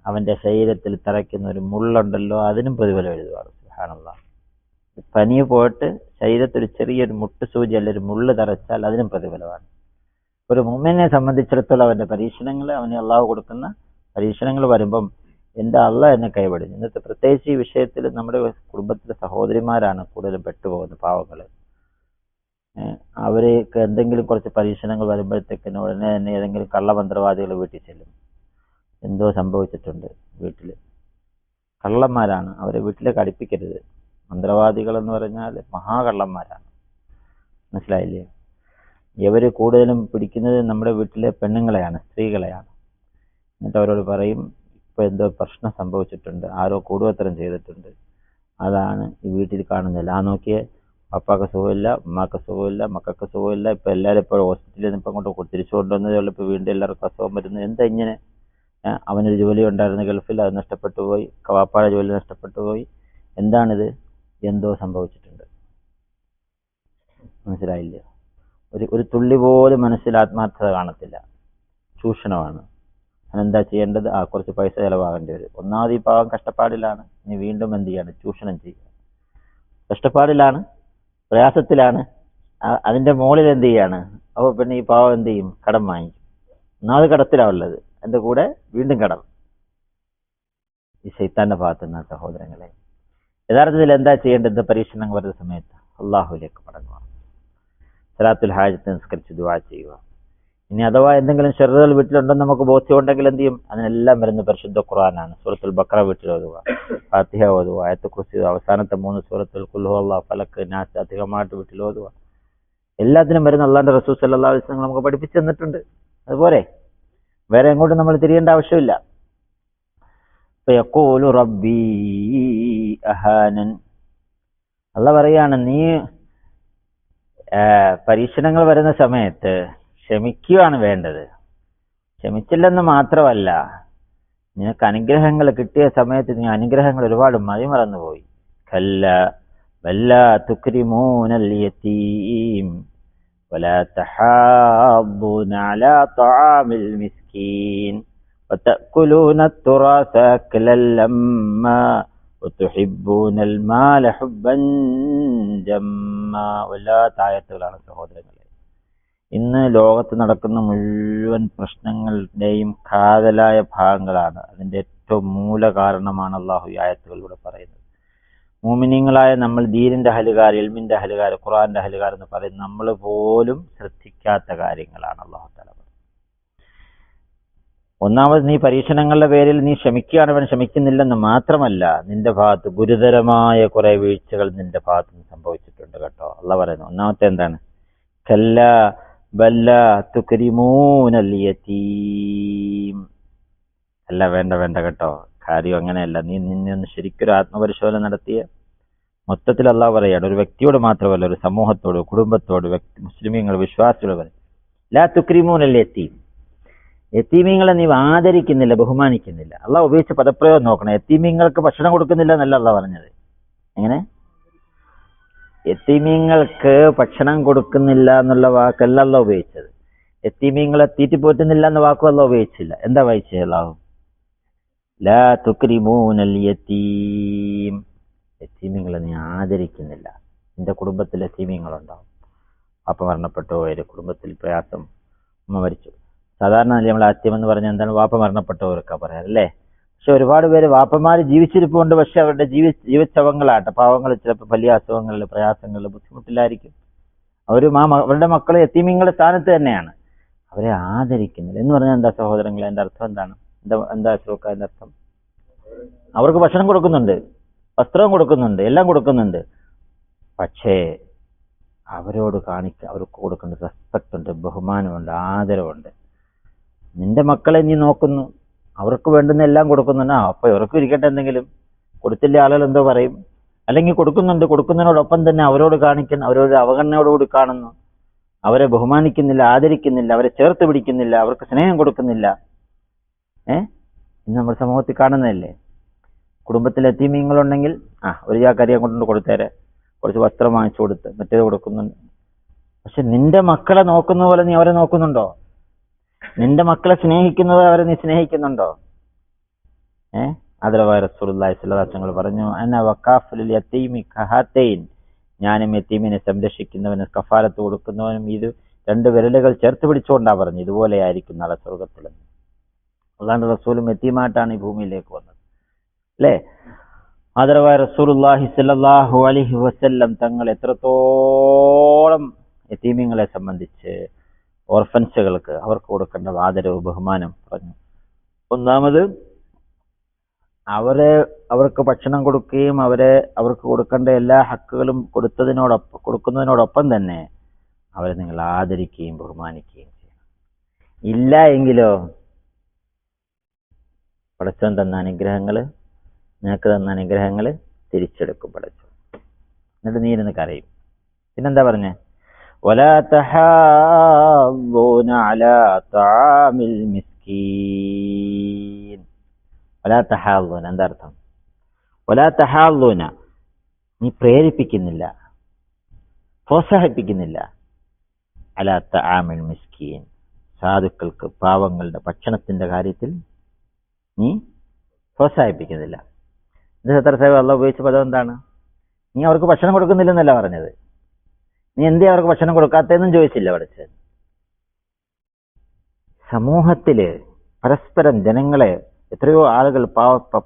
S1: അവന്റെ ശരീരത്തിൽ തറയ്ക്കുന്ന ഒരു മുള്ളുണ്ടല്ലോ, അതിനും പ്രതിഫലം എഴുതുവാണ്. സുബ്ഹാനല്ലാഹ്. പനി പോയിട്ട് ശരീരത്തിൽ ചെറിയൊരു മുട്ടുസൂചി അല്ല ഒരു മുള്ള് തറച്ചാൽ അതിനും പ്രതിഫലമാണ്. ഒരു മുഅ്മിനെ സംബന്ധിച്ചിടത്തോളം അവന്റെ പരീക്ഷണങ്ങൾ, അവന് അള്ളാഹു കൊടുക്കുന്ന പരീക്ഷണങ്ങൾ വരുമ്പം എന്റെ അള്ളാഹ് എന്നെ കൈവിടും. ഇന്നത്തെ പ്രത്യേകിച്ച് ഈ വിഷയത്തിൽ നമ്മുടെ കുടുംബത്തിലെ സഹോദരിമാരാണ് കൂടുതലും പെട്ടുപോകുന്ന പാവങ്ങൾ. അവർക്ക് എന്തെങ്കിലും കുറച്ച് പരീക്ഷണങ്ങൾ വരുമ്പോഴത്തേക്കിന് ഉടനെ തന്നെ ഏതെങ്കിലും കള്ളമന്ത്രവാദികൾ വീട്ടിൽ ചെല്ലും. എന്തോ സംഭവിച്ചിട്ടുണ്ട് വീട്ടിൽ, കള്ളന്മാരാണ്, അവരെ വീട്ടിലേക്ക് അടുപ്പിക്കരുത്. മന്ത്രവാദികൾ എന്ന് പറഞ്ഞാൽ മഹാകള്ളന്മാരാണ്, മനസ്സിലായില്ലേ? ഇവര് കൂടുതലും പിടിക്കുന്നത് നമ്മുടെ വീട്ടിലെ പെണ്ണുങ്ങളെയാണ്, സ്ത്രീകളെയാണ്. എന്നിട്ട് അവരോട് പറയും, ഇപ്പൊ എന്തോ പ്രശ്നം സംഭവിച്ചിട്ടുണ്ട്, ആരോ കൂടുവത്തരം ചെയ്തിട്ടുണ്ട്, അതാണ് ഈ വീട്ടിൽ കാണുന്നില്ല. ആ നോക്കിയേ, പപ്പാക്ക് സുഖമില്ല, ഉമ്മാക്ക് സുഖമില്ല, മക്കൾക്ക് സുഖമില്ല, ഇപ്പൊ എല്ലാവരും ഇപ്പോൾ ഹോസ്പിറ്റലിൽ നിന്ന് ഇപ്പം അങ്ങോട്ട് തിരിച്ചു കൊണ്ടുവന്നതേ ഉള്ളൂ, ഇപ്പൊ വീണ്ടും എല്ലാവർക്കും അസുഖം വരുന്നു. എന്താ ഇങ്ങനെ? അവനൊരു ജോലി ഉണ്ടായിരുന്നു ഗൾഫിൽ, അത് നഷ്ടപ്പെട്ടു പോയി, വാപ്പാടെ ജോലി നഷ്ടപ്പെട്ടു പോയി, എന്താണിത്? എന്തോ സംഭവിച്ചിട്ടുണ്ട്, മനസ്സിലായില്ല? ഒരു തുള്ളി പോലും മനസ്സിൽ ആത്മാർത്ഥത കാണത്തില്ല, ചൂഷണമാണ്. അതെന്താ ചെയ്യേണ്ടത്? കുറച്ച് പൈസ ചെലവാകേണ്ടി വരും. ഒന്നാമത് ഈ പാവം കഷ്ടപ്പാടിലാണ്, ഇനി വീണ്ടും എന്ത് ചെയ്യാണ്? ചൂഷണം ചെയ്യുക. കഷ്ടപ്പാടിലാണ്, പ്രയാസത്തിലാണ്. അതിന്റെ മുകളിൽ എന്ത് ചെയ്യാണ്? അപ്പോൾ പിന്നെ ഈ പാവം എന്ത് ചെയ്യും? കടം വാങ്ങിക്കും. ഒന്നാമത് കടത്തിലാവുള്ളത്, എന്റെ കൂടെ വീണ്ടും കടം. ഈ ശൈത്താന്റെ ഭാഗത്ത് നിന്ന സഹോദരങ്ങളെ, യഥാർത്ഥത്തിൽ എന്താ ചെയ്യേണ്ടത്? പരീക്ഷണങ്ങൾ വരുന്ന സമയത്ത് അള്ളാഹുലേക്ക് മടങ്ങുക, സലാത്തുൽ ഹാജത്ത് നിസ്കരിച്ച് ദുആ ചെയ്യുക. ഇനി അഥവാ എന്തെങ്കിലും ഷർറുകൾ വീട്ടിലുണ്ടെന്ന് നമുക്ക് ബോധ്യമുണ്ടെങ്കിൽ എന്ത് ചെയ്യും? അതിനെല്ലാം വരുന്ന പരിശുദ്ധ ഖുർആനാണ്. സൂറത്തുൽ ബഖറ വീട്ടിൽ ഓതുക, ഫാത്തിഹ ഓതുക, ആയത്തുൽ കുർസി, അവസാനത്തെ 3 സൂറത്തുൽ ഖുൽ ഹുവല്ലാഹ്, ഫലക്ക്, നാസ് അധികമായിട്ട് വീട്ടിൽ ഓതുക. എല്ലാത്തിനും വരുന്ന അല്ലാഹുവിന്റെ റസൂൽ സല്ലല്ലാഹു അലൈഹി വസല്ലം നമുക്ക് പഠിപ്പിച്ചു തന്നിട്ടുണ്ട്. അതുപോലെ വേറെ എങ്ങോട്ടും നമ്മൾ തിരിയേണ്ട ആവശ്യമില്ല. യഖൂലു റബ്ബി അഹാനൻ, അല്ലാഹ് പറയാണ്, നീ പരീക്ഷണങ്ങൾ വരുന്ന സമയത്ത് ക്ഷമിക്കുകയാണ് വേണ്ടത്. ക്ഷമിച്ചില്ലെന്ന് മാത്രമല്ല, നിനക്ക് അനുഗ്രഹങ്ങൾ കിട്ടിയ സമയത്ത് നീ അനുഗ്രഹങ്ങൾ ഒരുപാട് മതിമറന്നുപോയി. കല്ല ബല്ല തുക്രിമൂനൽ യതീം വലാ തഹാദ്ദൂന അലാ തആമിൽ മിസ്കീൻ വതഅകുലൂന التراث أكلا لما وتحبون المال حبا جما. വല്ലാത്ത ആയത്തുകളാണ് സഹോദരങ്ങളെ. ഇന്ന് ലോകത്ത് നടക്കുന്ന മുഴുവൻ പ്രശ്നങ്ങളുടെയും കാതലായ ഭാഗങ്ങളാണ്. അതിന്റെ ഏറ്റവും മൂല കാരണമാണ് അള്ളാഹു ഈ ആയത്തുകളിലൂടെ പറയുന്നത്. മുഅ്മിനീങ്ങളായ നമ്മൾ ദീനിന്റെ അഹ്ലുകാർ, ഇൽമിന്റെ അഹ്ലുകാർ, ഖുർആന്റെ അഹ്ലുകാർ എന്ന് പറയുന്നത് നമ്മൾ പോലും ശ്രദ്ധിക്കാത്ത കാര്യങ്ങളാണ് അള്ളാഹു തആല. ഒന്നാമത് നീ പരീക്ഷണങ്ങളുടെ പേരിൽ നീ ക്ഷമിക്കുകയാണ്, അവൻ ക്ഷമിക്കുന്നില്ലെന്ന് മാത്രമല്ല, നിന്റെ ഭാഗത്ത് ഗുരുതരമായ കുറെ വീഴ്ചകൾ നിന്റെ ഭാഗത്ത് നിന്ന് സംഭവിച്ചിട്ടുണ്ട് കേട്ടോ. അള്ളാഹു പറയുന്നു. ഒന്നാമത്തെ എന്താണ്? കല്ല ബല്ല തുക്രിമൂനൽ യതീം. അല്ല, വേണ്ട വേണ്ട കേട്ടോ, കാര്യം അങ്ങനെയല്ല. നീ നിന്നെ ഒന്ന് ശരിക്കൊരു ആത്മപരിശോധന നടത്തിയ മൊത്തത്തിൽ അള്ളാഹു പറയാണ്, ഒരു വ്യക്തിയോട് മാത്രമല്ല, ഒരു സമൂഹത്തോട്, കുടുംബത്തോട്, മുസ്ലിമീങ്ങൾ, വിശ്വാസികൾ, ലാ തുക്രിമൂനൽ യതീം. യതീമീങ്ങളെ നീ ആദരിക്കുന്നില്ല, ബഹുമാനിക്കുന്നില്ല. അള്ളാഹ് ഉപയോഗിച്ച പദപ്രയോഗം നോക്കണം. യതീമീങ്ങൾക്ക് ഭക്ഷണം കൊടുക്കുന്നില്ല എന്നല്ല അള്ളാഹ് പറഞ്ഞത്. എങ്ങനെ? യതീമീങ്ങൾക്ക് ഭക്ഷണം കൊടുക്കുന്നില്ല എന്നുള്ള വാക്കല്ല അള്ളാഹ് ഉപയോഗിച്ചത്. യതീമീങ്ങളെ തീറ്റിപ്പോറ്റുന്നില്ല എന്ന വാക്കും അള്ളാഹ് ഉപയോഗിച്ചില്ല. എന്താ വായിച്ചത് അള്ളാഹു? ലാ തുക്രിമൂനൽ യതീം. യതീമീങ്ങളെ നീ ആദരിക്കുന്നില്ല. നിന്റെ കുടുംബത്തിൽ യതീമീങ്ങളുണ്ടാവും. അപ്പ മരണപ്പെട്ടു, ഒരു കുടുംബത്തിൽ പ്രയാസം, ഉമ്മ മരിച്ചു. സാധാരണ നമ്മൾ അത്യം എന്ന് പറഞ്ഞാൽ എന്താണ്? വാപ്പ മരണപ്പെട്ടവർക്കാ പറയാം അല്ലേ? പക്ഷെ ഒരുപാട് പേര് വാപ്പമാര് ജീവിച്ചിരിപ്പുണ്ട്, പക്ഷെ അവരുടെ ജീവച്ചവങ്ങളാട്ടെ, പാവങ്ങൾ ചിലപ്പോൾ വലിയ അസുഖങ്ങളിൽ, പ്രയാസങ്ങളിൽ, ബുദ്ധിമുട്ടിലായിരിക്കും. അവരുടെ മക്കൾ യതീമീങ്ങളുടെ സ്ഥാനത്ത് തന്നെയാണ്. അവരെ ആദരിക്കുന്നില്ല എന്ന് പറഞ്ഞാൽ എന്താ സഹോദരങ്ങളെ? അതിന്റെ അർത്ഥം എന്താണ്? എന്താ അതിന്റെ അർത്ഥം? അവർക്ക് ഭക്ഷണം കൊടുക്കുന്നുണ്ട്, വസ്ത്രവും കൊടുക്കുന്നുണ്ട്, എല്ലാം കൊടുക്കുന്നുണ്ട്. പക്ഷേ അവർക്ക് കൊടുക്കേണ്ട റെസ്പെക്ട് ഉണ്ട്, ബഹുമാനമുണ്ട്, ആദരവുണ്ട്. നിന്റെ മക്കളെ നീ നോക്കുന്നു, അവർക്ക് വേണ്ടുന്ന എല്ലാം കൊടുക്കുന്നുണ്ട്. അപ്പൊ ഇവർക്ക് ഇരിക്കട്ടെ, എന്തെങ്കിലും കൊടുത്തില്ല ആളുകൾ എന്തോ പറയും. അല്ലെങ്കിൽ കൊടുക്കുന്നതിനോടൊപ്പം തന്നെ അവരോട് അവഗണനയോടുകൂടി കാണുന്നു, അവരെ ബഹുമാനിക്കുന്നില്ല, ആദരിക്കുന്നില്ല, അവരെ ചേർത്ത് പിടിക്കുന്നില്ല, അവർക്ക് സ്നേഹം കൊടുക്കുന്നില്ല. ഇന്ന് നമ്മുടെ സമൂഹത്തിൽ കാണുന്നതല്ലേ? കുടുംബത്തിൽ യതീമീങ്ങളുണ്ടെങ്കിൽ ഒരു ചാക്കരിയെ കൊണ്ടുകൊണ്ട് കൊടുത്തേരെ, കുറച്ച് വസ്ത്രം വാങ്ങിച്ചു കൊടുത്ത് മറ്റേത് കൊടുക്കുന്നുണ്ട്. പക്ഷെ നിന്റെ മക്കളെ നോക്കുന്ന പോലെ നീ അവരെ നോക്കുന്നുണ്ടോ? നിന്റെ മക്കളെ സ്നേഹിക്കുന്നത് അവരെ നീ സ്നേഹിക്കുന്നുണ്ടോ? ആദരവായ റസൂലുള്ളാഹി സ്വല്ലല്ലാഹു അലൈഹി വസല്ലം പറഞ്ഞു, അന വഖാഫുൽ യതീമി കഹാതൈൻ. ഞാനും യതീമിനെ സംരക്ഷിക്കുന്നവനും കഫാലത്ത് കൊടുക്കുന്നവനും ഇത് 2 വിരലുകൾ ചേർത്ത് പിടിച്ചുകൊണ്ടാ പറഞ്ഞു, ഇതുപോലെ ആയിരിക്കും നാളെ സ്വർഗത്തിൽ. അല്ലാണ്ട് റസൂലും യതീമായിട്ടാണ് ഈ ഭൂമിയിലേക്ക് വന്നത് അല്ലേ? ആദരവായ റസൂലുള്ളാഹി സ്വല്ലല്ലാഹു അലൈഹി വസല്ലം തങ്ങൾ എത്രത്തോളം യതീമീങ്ങളെ സംബന്ധിച്ച്, ഓർഫൻസുകൾക്ക് അവർക്ക് കൊടുക്കേണ്ട ആദരവ്, ബഹുമാനം പറഞ്ഞു. ഒന്നാമത് അവർക്ക് ഭക്ഷണം കൊടുക്കുകയും അവർക്ക് കൊടുക്കേണ്ട എല്ലാ ഹക്കുകളും കൊടുക്കുന്നതിനോടൊപ്പം തന്നെ അവരെ നിങ്ങൾ ആദരിക്കുകയും ബഹുമാനിക്കുകയും ചെയ്യണം. ഇല്ല എങ്കിലോ പടച്ചവൻ തന്ന അനുഗ്രഹങ്ങള്, നിനക്ക് തന്ന അനുഗ്രഹങ്ങള് തിരിച്ചെടുക്കും പടച്ചവൻ. എന്നിട്ട് നീ ഇരുന്ന് കരയും. പിന്നെന്താ പറഞ്ഞേ? ولا تحاضون على طعام المسكين. ولا تحاضون എന്താ അർത്ഥം? ولا تحاضون, നീ പ്രേരിപ്പിക്കുന്നില്ല, പ്രോത്സാഹിപ്പിക്കുന്നില്ല, على طعام المسكين, സാധുക്കൾക്ക്, പാവങ്ങളുടെ ഭക്ഷണത്തിന്റെ കാര്യത്തിൽ നീ പ്രോത്സാഹിപ്പിക്കുന്നില്ല. ഇത് സത്രസേവ അള്ളാഹ് ഉപയോഗിച്ച പദം എന്താണ്? നീ അവർക്ക് ഭക്ഷണം കൊടുക്കുന്നില്ലെന്നല്ല പറഞ്ഞത്. നീ എന്തേ അവർക്ക് ഭക്ഷണം കൊടുക്കാത്തതെന്നും ചോദിച്ചില്ല പഠിച്ചത്. സമൂഹത്തില് പരസ്പരം ജനങ്ങളെ എത്രയോ ആളുകൾ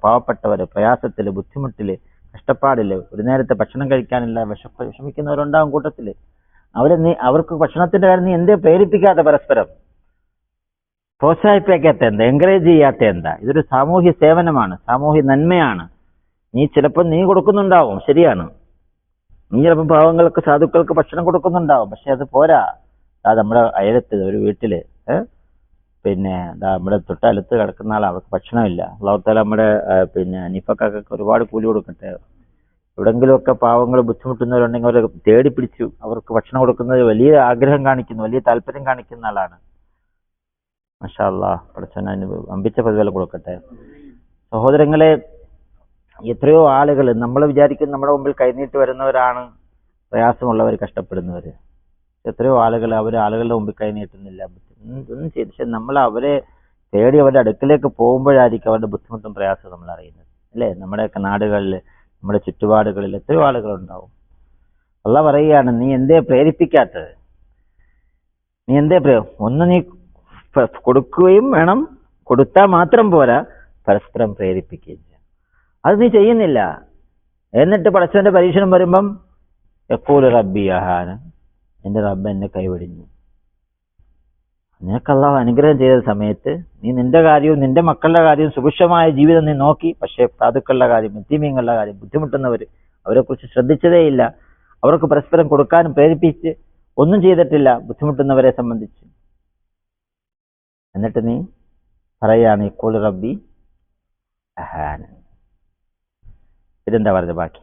S1: പാവപ്പെട്ടവര് പ്രയാസത്തില്, ബുദ്ധിമുട്ടില്, കഷ്ടപ്പാടില്, ഒരു നേരത്തെ ഭക്ഷണം കഴിക്കാനില്ല വിഷമിക്കുന്നവരുണ്ടാവും കൂട്ടത്തില്. അവർക്ക് ഭക്ഷണത്തിന്റെ കാര്യം നീ എന്തേ പ്രേരിപ്പിക്കാത്ത, പരസ്പരം പ്രോത്സാഹിപ്പിക്കാത്ത എന്താ, എൻകറേജ് ചെയ്യാത്ത എന്താ? ഇതൊരു സാമൂഹ്യ സേവനമാണ്, സാമൂഹ്യ നന്മയാണ്. ചിലപ്പോൾ നീ കൊടുക്കുന്നുണ്ടാവും, ശരിയാണ്. നീ ചിലപ്പോൾ പാവങ്ങൾക്ക്, സാധുക്കൾക്ക് ഭക്ഷണം കൊടുക്കുന്നുണ്ടാവും. പക്ഷെ അത് പോരാ. നമ്മുടെ അയലത്ത് ഒരു വീട്ടില് നമ്മുടെ തൊട്ടടുത്ത് കിടക്കുന്ന ആൾ, അവർക്ക് ഭക്ഷണമില്ല. അല്ലാഹു തആല നമ്മുടെ നിഫക്കൊക്കെ ഒരുപാട് കൂലി കൊടുക്കട്ടെ. എവിടെങ്കിലുമൊക്കെ പാവങ്ങൾ ബുദ്ധിമുട്ടുന്നവരുണ്ടെങ്കിൽ അവരെ തേടി പിടിച്ചു അവർക്ക് ഭക്ഷണം കൊടുക്കുന്നത് വലിയ ആഗ്രഹം കാണിക്കുന്നു, വലിയ താല്പര്യം കാണിക്കുന്ന ആളാണ്. മാഷാ അല്ലാഹ്, പഠിച്ചവൻ അതിന് അമ്പിച്ച പ്രതിഫലം കൊടുക്കട്ടെ. സഹോദരങ്ങളെ, എത്രയോ ആളുകൾ നമ്മൾ വിചാരിക്കും നമ്മുടെ മുമ്പിൽ കൈനീട്ടി വരുന്നവരാണ് പ്രയാസമുള്ളവർ, കഷ്ടപ്പെടുന്നവർ. എത്രയോ ആളുകൾ ആളുകളുടെ മുമ്പിൽ കൈനീട്ടുന്നില്ല, ഒന്നും ചെയ്തു. പക്ഷെ നമ്മൾ അവരെ തേടി അവരുടെ അടുക്കിലേക്ക് പോകുമ്പോഴായിരിക്കും അവരുടെ ബുദ്ധിമുട്ടും പ്രയാസവും നമ്മൾ അറിയുന്നത്, അല്ലേ? നമ്മുടെയൊക്കെ നാടുകളിൽ, നമ്മുടെ ചുറ്റുപാടുകളിൽ എത്രയോ ആളുകളുണ്ടാവും. അല്ലാഹ് പറയുകയാണ്, നീ എന്തേ പ്രേരിപ്പിക്കാത്തത്? നീ എന്തേ ഒന്ന് നീ കൊടുക്കുകയും വേണം, കൊടുത്താൽ മാത്രം പോരാ, പരസ്പരം പ്രേരിപ്പിക്കുകയും ചെയ്യാം. അത് നീ ചെയ്യുന്നില്ല. എന്നിട്ട് പടച്ചവന്റെ പരീക്ഷണം വരുമ്പം യഖൂലു റബ്ബി അഹാന, എന്റെ റബ്ബ് എന്നെ കൈവെടിഞ്ഞു. നിനക്ക് അല്ലാഹു അനുഗ്രഹം ചെയ്ത സമയത്ത് നീ നിന്റെ കാര്യവും നിന്റെ മക്കളുടെ കാര്യവും സുഭിക്ഷമായ ജീവിതം നീ നോക്കി. പക്ഷേ സാധുക്കളുടെ കാര്യം, യതീമീങ്ങളുടെ കാര്യം, ബുദ്ധിമുട്ടുന്നവര്, അവരെ കുറിച്ച് ശ്രദ്ധിച്ചതേയില്ല. അവർക്ക് പരസ്പരം കൊടുക്കാനും പ്രേരിപ്പിച്ച് ഒന്നും ചെയ്തിട്ടില്ല ബുദ്ധിമുട്ടുന്നവരെ സംബന്ധിച്ച്. എന്നിട്ട് നീ പറയാണ് യഖൂലു റബ്ബി അഹാന. ഇതെന്താ പറഞ്ഞ ബാക്കി?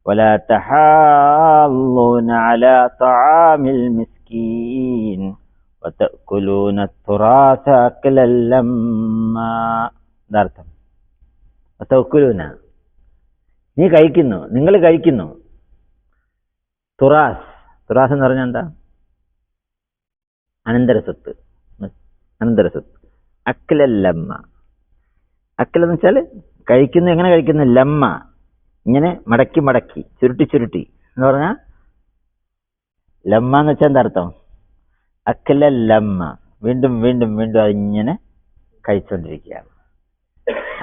S1: വലാ തഹാല്ലൂന അലാ തആമിൽ മിസ്കീൻ വതഅകുലൂന തുറാസ അക്ലൻ ലമ്മാ. എന്താർത്ഥം? വതഅകുലൂന, നീ കഴിക്കുന്നു, നിങ്ങൾ കഴിക്കുന്നു. തുറാസ്, തുറാസ് എന്ന് പറഞ്ഞാൽ എന്താ? അനന്തരസ്വത്ത്, അനന്തരസ്വത്ത്. അക്ലൻ ലമ്മ, അക്ലെന്ന് വെച്ചാൽ കഴിക്കുന്നു. എങ്ങനെ കഴിക്കുന്നു? ലമ്മ, ഇങ്ങനെ മടക്കി മടക്കി, ചുരുട്ടി ചുരുട്ടി എന്ന് പറഞ്ഞാൽ ലമ്മ എന്ന് വെച്ചാൽ എന്താ അർത്ഥം? അക്ല ലമ്മ, വീണ്ടും വീണ്ടും വീണ്ടും അതിങ്ങനെ കഴിച്ചുകൊണ്ടിരിക്കുകയാണ്.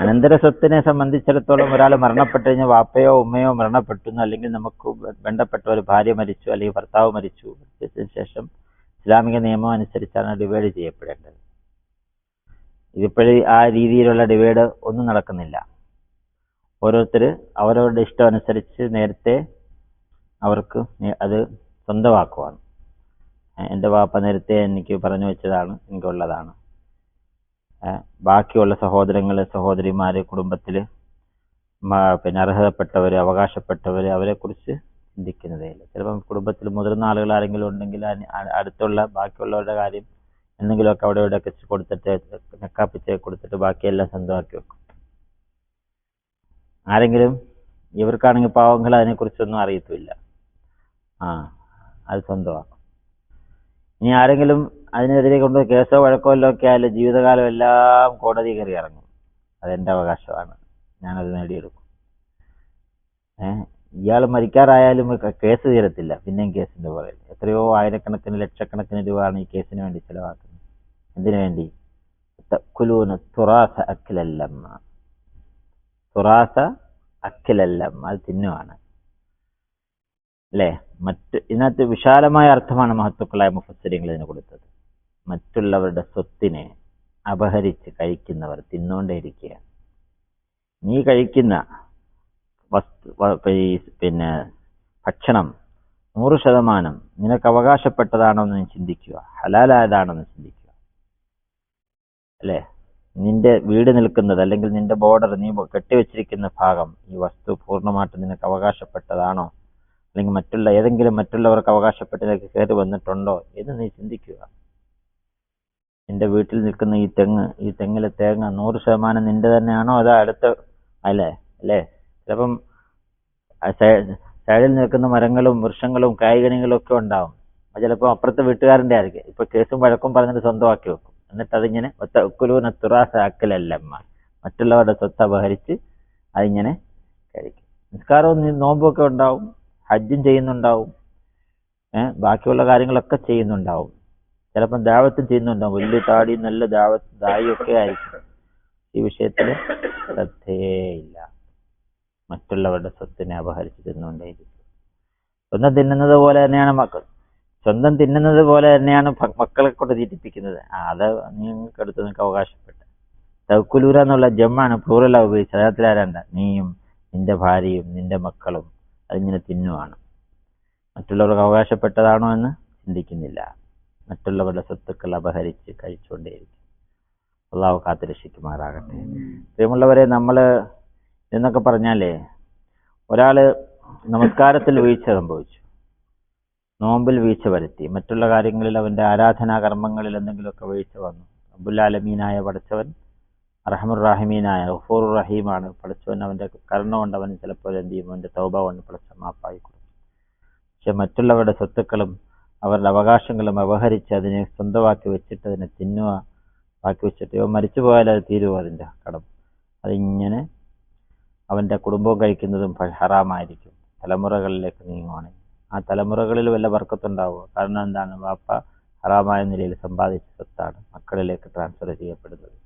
S1: അനന്തര സ്വത്തിനെ സംബന്ധിച്ചിടത്തോളം ഒരാൾ മരണപ്പെട്ടു കഴിഞ്ഞാൽ, വാപ്പയോ ഉമ്മയോ മരണപ്പെട്ടു, അല്ലെങ്കിൽ നമുക്ക് ബന്ധപ്പെട്ട ഒരു ഭാര്യ മരിച്ചു, അല്ലെങ്കിൽ ഭർത്താവ് മരിച്ചു, ശേഷം ഇസ്ലാമിക നിയമം അനുസരിച്ചാണ് ഡിവൈഡ് ചെയ്യപ്പെടേണ്ടത്. ഇതിപ്പോഴും ആ രീതിയിലുള്ള ഡിവൈഡ് ഒന്നും നടക്കുന്നില്ല. ഓരോരുത്തർ അവരവരുടെ ഇഷ്ടം അനുസരിച്ച് നേരത്തെ അവർക്ക് അത് സ്വന്തമാക്കുവാണ്. എൻ്റെ വാപ്പ നേരത്തെ എനിക്ക് പറഞ്ഞു വെച്ചതാണ്, എനിക്കുള്ളതാണ്. ബാക്കിയുള്ള സഹോദരങ്ങള്, സഹോദരിമാര്, കുടുംബത്തില് അർഹതപ്പെട്ടവര്, അവകാശപ്പെട്ടവര്, അവരെ കുറിച്ച് ചിന്തിക്കുന്നതേ ഇല്ല. ചിലപ്പം കുടുംബത്തിൽ മുതിർന്ന ആളുകൾ ആരെങ്കിലും ഉണ്ടെങ്കിൽ അടുത്തുള്ള ബാക്കിയുള്ളവരുടെ കാര്യം എന്തെങ്കിലുമൊക്കെ അവിടെ ഇവിടെ ഒക്കെ കൊടുത്തിട്ട്, നെക്കാപ്പിച്ച് കൊടുത്തിട്ട് ബാക്കിയെല്ലാം സ്വന്തമാക്കി വെക്കും. ആരെങ്കിലും, ഇവർക്കാണെങ്കിൽ പാവങ്ങൾ അതിനെക്കുറിച്ചൊന്നും അറിയത്തില്ല, അത് സ്വന്തമാക്കും. ഇനി ആരെങ്കിലും അതിനെതിരെ കൊണ്ട് കേസോ വഴക്കോ എല്ലാം ഒക്കെ ആയാലും ജീവിതകാലം എല്ലാം കോടതി കയറി ഇറങ്ങും. അതെന്റെ അവകാശമാണ്, ഞാനത് നേടിയെടുക്കും. ഇയാൾ മരിക്കാറായാലും കേസ് തീരത്തില്ല, പിന്നെയും കേസിന്റെ പുറകിൽ എത്രയോ ആയിരക്കണക്കിന് ലക്ഷക്കണക്കിന് രൂപയാണ് ഈ കേസിന് വേണ്ടി ചെലവാക്കുന്നത്. എന്തിനു വേണ്ടി? തഅകുലൂന തുറാസ അക്ലൻ ലമ്മ. തുറാസ അക്ലൻ ലമ്മ, അത് തിന്നുവാണ്, അല്ലേ? ഇതിനകത്ത് വിശാലമായ അർത്ഥമാണ് മഹത്തുക്കളായ മുഫസ്സിരീങ്ങൾ ഇതിന് കൊടുത്തത്. മറ്റുള്ളവരുടെ സ്വത്തിനെ അപഹരിച്ച് കഴിക്കുന്നവർ തിന്നുകൊണ്ടേയിരിക്കുകയാണ്. നീ കഴിക്കുന്ന ഭക്ഷണം 100% നിനക്ക് അവകാശപ്പെട്ടതാണോ എന്ന് ചിന്തിക്കുക, ഹലാലായതാണോ എന്ന് ചിന്തിക്കുക, അല്ലേ? നിന്റെ വീട് നിൽക്കുന്നത്, അല്ലെങ്കിൽ നിന്റെ ബോർഡർ, നീ കെട്ടിവെച്ചിരിക്കുന്ന ഭാഗം, ഈ വസ്തു പൂർണ്ണമായിട്ട് നിനക്ക് അവകാശപ്പെട്ടതാണോ, അല്ലെങ്കിൽ ഏതെങ്കിലും മറ്റുള്ളവർക്ക് അവകാശപ്പെട്ടിലേക്ക് കയറി വന്നിട്ടുണ്ടോ എന്ന് നീ ചിന്തിക്കുക. നിന്റെ വീട്ടിൽ നിൽക്കുന്ന ഈ തെങ്ങിലെ തേങ്ങ 100% നിന്റെ തന്നെയാണോ, അതോ അടുത്ത അല്ലേ? ചിലപ്പം സൈഡിൽ നിൽക്കുന്ന മരങ്ങളും വൃക്ഷങ്ങളും കായ്കനികളും ഒക്കെ ഉണ്ടാവും. അത് ചിലപ്പോൾ അപ്പുറത്തെ വീട്ടുകാരൻ്റെ ആയിരിക്കും. ഇപ്പൊ കേസും വഴക്കും പറഞ്ഞിട്ട് സ്വന്തമാക്കി വെക്കും. എന്നിട്ട് അതിങ്ങനെ തഅകുലൂന തുറാസ അക്ലൻ ലമ്മ, മറ്റുള്ളവരുടെ സ്വത്ത് അപഹരിച്ച് അതിങ്ങനെ കഴിക്കും. നിസ്കാരവും നോമ്പും ഒക്കെ ഉണ്ടാവും, ഹജ്ജും ചെയ്യുന്നുണ്ടാവും, ബാക്കിയുള്ള കാര്യങ്ങളൊക്കെ ചെയ്യുന്നുണ്ടാവും, ചിലപ്പം ദാവത്തും ചെയ്യുന്നുണ്ടാവും, വലിയ താടി നല്ല ദായിയൊക്കെ ആയിരിക്കും. ഈ വിഷയത്തിൽ ശ്രദ്ധയേയില്ല. മറ്റുള്ളവരുടെ സ്വത്തിനെ അപഹരിച്ച് തിന്നുകൊണ്ടേയിരിക്കും. സ്വന്തം തിന്നുന്നത് പോലെ തന്നെയാണ് മക്കളെ കൊണ്ട് തീറ്റിപ്പിക്കുന്നത്. അത് നിങ്ങൾക്ക് എടുത്ത് നിങ്ങൾക്ക് അവകാശപ്പെട്ട തവക്കുലൂര എന്നുള്ള ജമ്മാണ് പ്ലൂറല ഉപയോഗിച്ചത്. അതിനകത്തിൽ ആരണ്ട? നീയും നിന്റെ ഭാര്യയും നിന്റെ മക്കളും അതിങ്ങനെ തിന്നുവാണ്. മറ്റുള്ളവർക്ക് അവകാശപ്പെട്ടതാണോ എന്ന് ചിന്തിക്കുന്നില്ല. മറ്റുള്ളവരുടെ സ്വത്തുക്കൾ അപഹരിച്ച് കഴിച്ചുകൊണ്ടേയിരിക്കും. അള്ളാഹു കാത്തുരക്ഷിക്കുമാറാകട്ടെ. പ്രിയമുള്ളവരെ, നമ്മൾ എന്നൊക്കെ പറഞ്ഞാലേ, ഒരാള് നമസ്കാരത്തിൽ വീഴ്ച സംഭവിച്ചു, നോമ്പിൽ വീഴ്ച വരുത്തി, മറ്റുള്ള കാര്യങ്ങളിൽ അവന്റെ ആരാധനാ കർമ്മങ്ങളിൽ എന്തെങ്കിലുമൊക്കെ വീഴ്ച വന്നു. റബ്ബുൽ ആലമീനായ പടച്ചവൻ അർഹമുർ റഹീമീനായ ഗഫൂറുർ റഹീമാണ്. പടച്ചവൻ അവന്റെ കരുണ കൊണ്ട് അവൻ ചിലപ്പോൾ എന്ത് ചെയ്യും, അവന്റെ തൗബ കൊണ്ട് പടച്ചവൻ മാപ്പായി കൊടുക്കും. പക്ഷെ മറ്റുള്ളവരുടെ സ്വത്തുക്കളും അവരുടെ അവകാശങ്ങളും അപഹരിച്ച് അതിനെ സ്വന്തമാക്കി വെച്ചിട്ട് അതിനെ തിന്നുക, ബാക്കി വെച്ചിട്ട് ഇവ മരിച്ചു പോയാൽ അത് തീരുവോ അതിന്റെ കടം? അതിങ്ങനെ അവന്റെ കുടുംബവും കഴിക്കുന്നതും ഹറാമായിരിക്കും. തലമുറകളിലേക്ക് നീങ്ങുവാണെങ്കിൽ ആ തലമുറകളിൽ വല്ല ബർക്കത്തുണ്ടാവുക. കാരണം എന്താണ്? വാപ്പ ഹറാമായ നിലയിൽ സമ്പാദിച്ച സ്വത്താണ് മക്കളിലേക്ക് ട്രാൻസ്ഫർ ചെയ്യപ്പെടുന്നത്.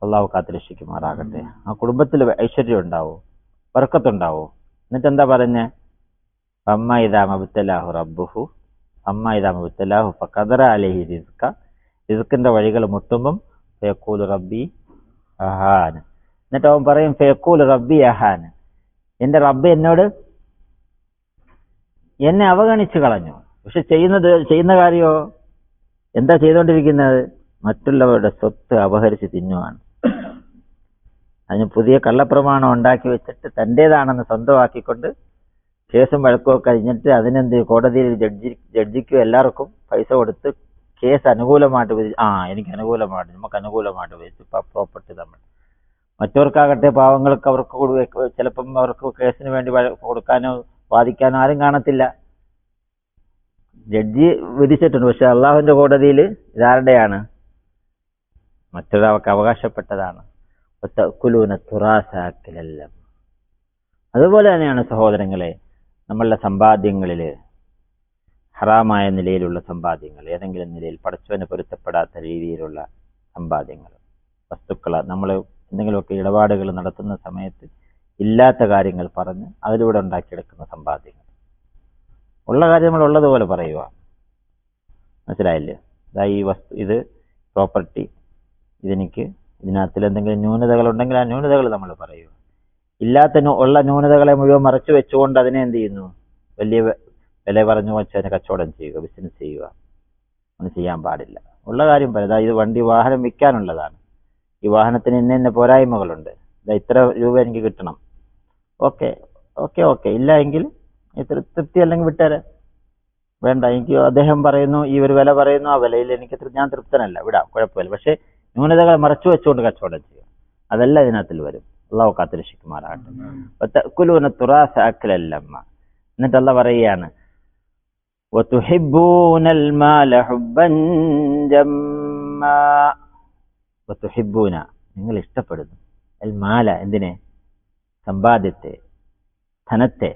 S1: അള്ളാഹു കാത്തുരക്ഷിക്കുമാറാകട്ടെ. ആ കുടുംബത്തിൽ ഐശ്വര്യം ഉണ്ടാവും, ബർക്കത്തുണ്ടാവും. എന്നിട്ട് എന്താ പറഞ്ഞേ? അമ്മ ഇദാ മബ്തലാഹു റബ്ബുഹു ഫഖദറ അലൈഹി റിസ്ക. റിസ്കിന്റെ വഴികൾ മുട്ടുമ്പം ഫയഖൂലു റബ്ബി അഹാൻ. എന്നിട്ട് അവൻ പറയും ഫയഖൂലു റബ്ബി അഹാൻ, എന്റെ റബ്ബ് എന്നെ അവഗണിച്ചു കളഞ്ഞു. പക്ഷെ ചെയ്യുന്ന കാര്യമോ എന്താ ചെയ്തുകൊണ്ടിരിക്കുന്നത്? മറ്റുള്ളവരുടെ സ്വത്ത് അപഹരിച്ച് തിന്നുവാണ്. അതിന് പുതിയ കള്ളപ്രമാണം ഉണ്ടാക്കി വെച്ചിട്ട് തൻ്റേതാണെന്ന് സ്വന്തമാക്കിക്കൊണ്ട് കേസും വഴക്കുമൊക്കെ കഴിഞ്ഞിട്ട് അതിനെന്ത് കോടതിയിൽ ജഡ്ജിക്കും എല്ലാവർക്കും പൈസ കൊടുത്ത് കേസ് അനുകൂലമായിട്ട് എനിക്ക് അനുകൂലമായിട്ട്, നമുക്ക് അനുകൂലമായിട്ട് വിധിച്ചു പ്രോപ്പർട്ടി നമ്മൾ. മറ്റവർക്കാകട്ടെ, പാവങ്ങൾക്ക് അവർക്ക് ചിലപ്പം അവർക്ക് കേസിന് വേണ്ടി കൊടുക്കാനോ വാദിക്കാനോ ആരും കാണത്തില്ല. ജഡ്ജി വിധിച്ചിട്ടുണ്ട്. പക്ഷെ അള്ളാഹുവിന്റെ കോടതിയിൽ ഇതാരുടെയാണ്? മറ്റൊരാൾക്ക് അവകാശപ്പെട്ടതാണ്. അതുപോലെ തന്നെയാണ് സഹോദരങ്ങളെ, നമ്മളുടെ സമ്പാദ്യങ്ങളിൽ ഹറാമായ നിലയിലുള്ള സമ്പാദ്യങ്ങൾ, ഏതെങ്കിലും നിലയിൽ പടച്ചവന് പൊരുത്തപ്പെടാത്ത രീതിയിലുള്ള സമ്പാദ്യങ്ങൾ, വസ്തുക്കൾ, നമ്മൾ എന്തെങ്കിലുമൊക്കെ ഇടപാടുകൾ നടത്തുന്ന സമയത്ത് ഇല്ലാത്ത കാര്യങ്ങൾ പറഞ്ഞ് അതിലൂടെ ഉണ്ടാക്കിയെടുക്കുന്ന സമ്പാദ്യങ്ങൾ. ഉള്ള കാര്യം നമ്മൾ ഉള്ളതുപോലെ പറയുക. മനസ്സിലായില്ലേ? ഈ ഇത് പ്രോപ്പർട്ടി, ഇതിനകത്തിൽ എന്തെങ്കിലും ന്യൂനതകൾ ഉണ്ടെങ്കിൽ ആ ന്യൂനതകൾ നമ്മൾ പറയുക. ഉള്ള ന്യൂനതകളെ മുഴുവൻ മറച്ചു വെച്ചുകൊണ്ട് അതിനെ എന്ത് ചെയ്യുന്നു? വലിയ വില പറഞ്ഞു വെച്ച് അതിനെ കച്ചവടം ചെയ്യുക, ബിസിനസ് ചെയ്യുക. ഒന്നും ചെയ്യാൻ പാടില്ല. ഉള്ള കാര്യം പറയാം. ഇത് വാഹനം വിൽക്കാനുള്ളതാണ്, ഈ വാഹനത്തിന് ഇന്ന പോരായ്മകളുണ്ട്, ഇത്ര രൂപ എനിക്ക് കിട്ടണം. ഓക്കെ, ഇല്ല എങ്കിൽ തൃപ്തി അല്ലെങ്കിൽ വിട്ടേരെ, വേണ്ട എനിക്ക് അദ്ദേഹം പറയുന്നു, ഈ ഒരു വില പറയുന്നു, ആ വിലയിൽ ഞാൻ തൃപ്തനല്ല, വിടാം, കുഴപ്പമില്ല. പക്ഷെ ന്യൂനതകളെ മറച്ചു വെച്ചുകൊണ്ട് കച്ചവടം ചെയ്യുക, അതെല്ലാം ഇതിനകത്തിൽ വരും. അള്ളാഹു കാത്തുരക്ഷിക്കുമാറാകട്ടെ. എന്നിട്ട് അള്ളാഹ് പറയുകയാണ്, നിങ്ങൾ ഇഷ്ടപ്പെടുന്നു അൽ മാല, എന്തിനെ? സമ്പാദ്യത്തെ, ധനത്തെ.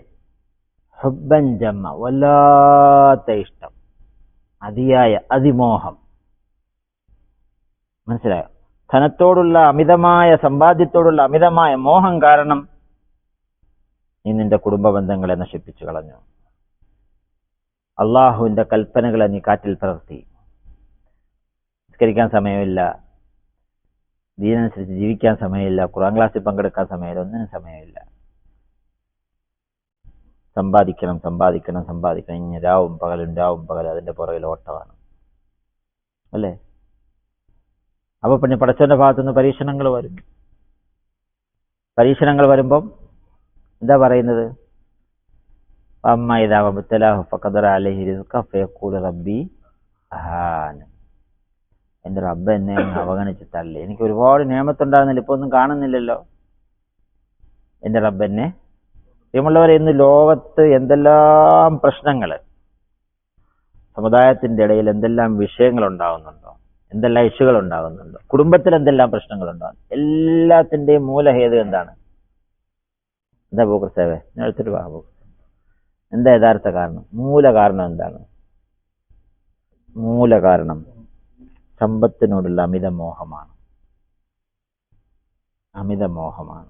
S1: ഹുബ്ബൻ ജമ്മ, വല്ലാത്ത ഇഷ്ടം, അതിയായ അതിമോഹം. മനസ്സിലായോ? ധനത്തോടുള്ള അമിതമായ, സമ്പാദ്യത്തോടുള്ള അമിതമായ മോഹം കാരണം നീ നിന്റെ കുടുംബ ബന്ധങ്ങളെ നശിപ്പിച്ചു കളഞ്ഞു. അള്ളാഹുവിന്റെ കൽപ്പനകളെ നീ കാറ്റിൽ പകർത്തി. നിസ്കരിക്കാൻ സമയമില്ല, ദീനനുസരിച്ച് ജീവിക്കാൻ സമയമില്ല, ഖുർആൻ ക്ലാസ്സിൽ പങ്കെടുക്കാൻ സമയമില്ല, ഒന്നിനും സമയമില്ല. സമ്പാദിക്കണം. ഇനി രാവും പകലും അതിന്റെ പുറകിൽ ഓട്ടമാണ്, അല്ലേ? അപ്പൊ പിന്നെ പടച്ചവന്റെ ഭാഗത്തുനിന്ന് പരീക്ഷണങ്ങൾ വരുമ്പം എന്താ പറയുന്നത്? അമ്മ ഇദാ മബ്തലാഹു ഫഖദറ അലൈഹി റിസ്ക ഫയഖൂലു റബ്ബി അഹാൻ. എന്റെ റബ്ബ് എന്നെ അവഗണിച്ച് തള്ളി. എനിക്ക് ഒരുപാട് നിയമത്തുണ്ടാകുന്നില്ല, ഇപ്പൊ ഒന്നും കാണുന്നില്ലല്ലോ. എന്റെ റബ്ബ് എന്നെ. പ്രിയമുള്ളവരെ, ഇന്ന് ലോകത്ത് എന്തെല്ലാം പ്രശ്നങ്ങൾ, സമുദായത്തിന്റെ ഇടയിൽ എന്തെല്ലാം വിഷയങ്ങൾ ഉണ്ടാകുന്നുണ്ടോ, എന്തെല്ലാം ഇഷ്യൂകൾ ഉണ്ടാകുന്നുണ്ടോ, കുടുംബത്തിൽ എന്തെല്ലാം പ്രശ്നങ്ങൾ ഉണ്ടാകുന്നു, എല്ലാത്തിന്റെയും മൂലഹേതു എന്താണ്? എന്താ ബൂക്കർ സേവ? ഞാൻ എടുത്തിട്ട് വാ. എന്താ യഥാർത്ഥ കാരണം? മൂല കാരണം എന്താണ്? മൂല കാരണം സമ്പത്തിനോടുള്ള അമിതമോഹമാണ്. അമിതമോഹമാണ്.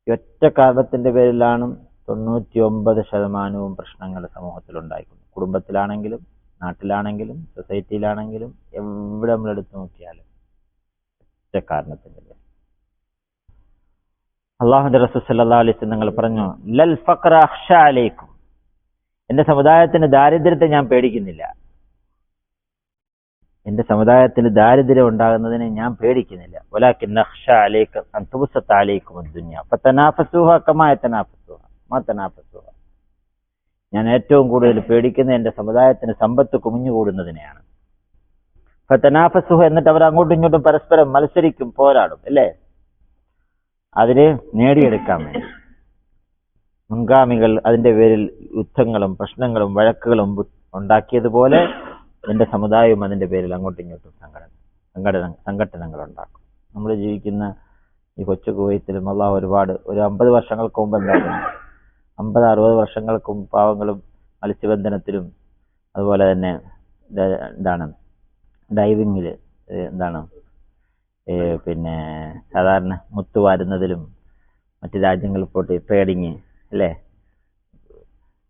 S1: ഒറ്റ കാരണത്തിന്റെ പേരിലാണ് 99% പ്രശ്നങ്ങൾ സമൂഹത്തിൽ ഉണ്ടായിക്കുന്നത്. കുടുംബത്തിലാണെങ്കിലും നാട്ടിലാണെങ്കിലും സൊസൈറ്റിയിലാണെങ്കിലും എവിടെ നമ്മൾ എടുത്തു നോക്കിയാലും ഒറ്റ കാരണത്തിന്റെ പേരിൽ. അല്ലാഹുവിന്റെ റസൂൽ സല്ലല്ലാഹു അലൈഹി വസല്ലം തങ്ങൾ പറഞ്ഞു, ലൽ ഫഖറ അഖ്ശ അലൈക്കും, എന്റെ സമുദായത്തിന് ദാരിദ്ര്യത്തെ ഞാൻ പേടിക്കുന്നില്ല. എന്റെ സമുദായത്തിന് ദാരിദ്ര്യം ഉണ്ടാകുന്നതിനെ ഞാൻ പേടിക്കുന്നില്ല. വലാകിൻ അഖ്ശ അലൈക്കും അൻ തുബ്സത അലൈക്കും അദ്ദുനിയ ഫതനാഫസുഹ കമാ യതനാഫസുഹ മാ തനാഫസുഹ. ഞാൻ ഏറ്റവും കൂടുതൽ പേടിക്കുന്നത് എന്റെ സമുദായത്തിന് സമ്പത്ത് കുമിഞ്ഞുകൂടുന്നതിനെയാണ്. ഫതനാഫസുഹ, എന്നിട്ട് അവർ അങ്ങോട്ടും ഇങ്ങോട്ടും പരസ്പരം മത്സരിക്കും, പോരാടും, അല്ലേ? അതിനെ നേടിയെടുക്കാൻ വേണ്ടി. മുൻഗാമികൾ അതിന്റെ പേരിൽ യുദ്ധങ്ങളും പ്രശ്നങ്ങളും വഴക്കുകളും ഉണ്ടാക്കിയതുപോലെ എന്റെ സമുദായവും അതിന്റെ പേരിൽ അങ്ങോട്ടും ഇങ്ങോട്ടും സംഘടനകൾ ഉണ്ടാക്കും. നമ്മൾ ജീവിക്കുന്ന ഈ കൊച്ചു കുവൈത്തിലും അള്ളാഹു ഒരുപാട് ഒരു 50 വർഷങ്ങൾക്ക് മുമ്പ് എന്തായിരുന്നു? 50-60 വർഷങ്ങൾക്ക് മുമ്പ് പാവങ്ങളും മത്സ്യബന്ധനത്തിലും അതുപോലെ തന്നെ എന്താണ് ഡൈവിങ്ങില് പിന്നെ സാധാരണ മുത്തുവാരുന്നതിലും മറ്റു രാജ്യങ്ങളിൽ പോയിട്ട് ട്രേഡിങ്, അല്ലേ?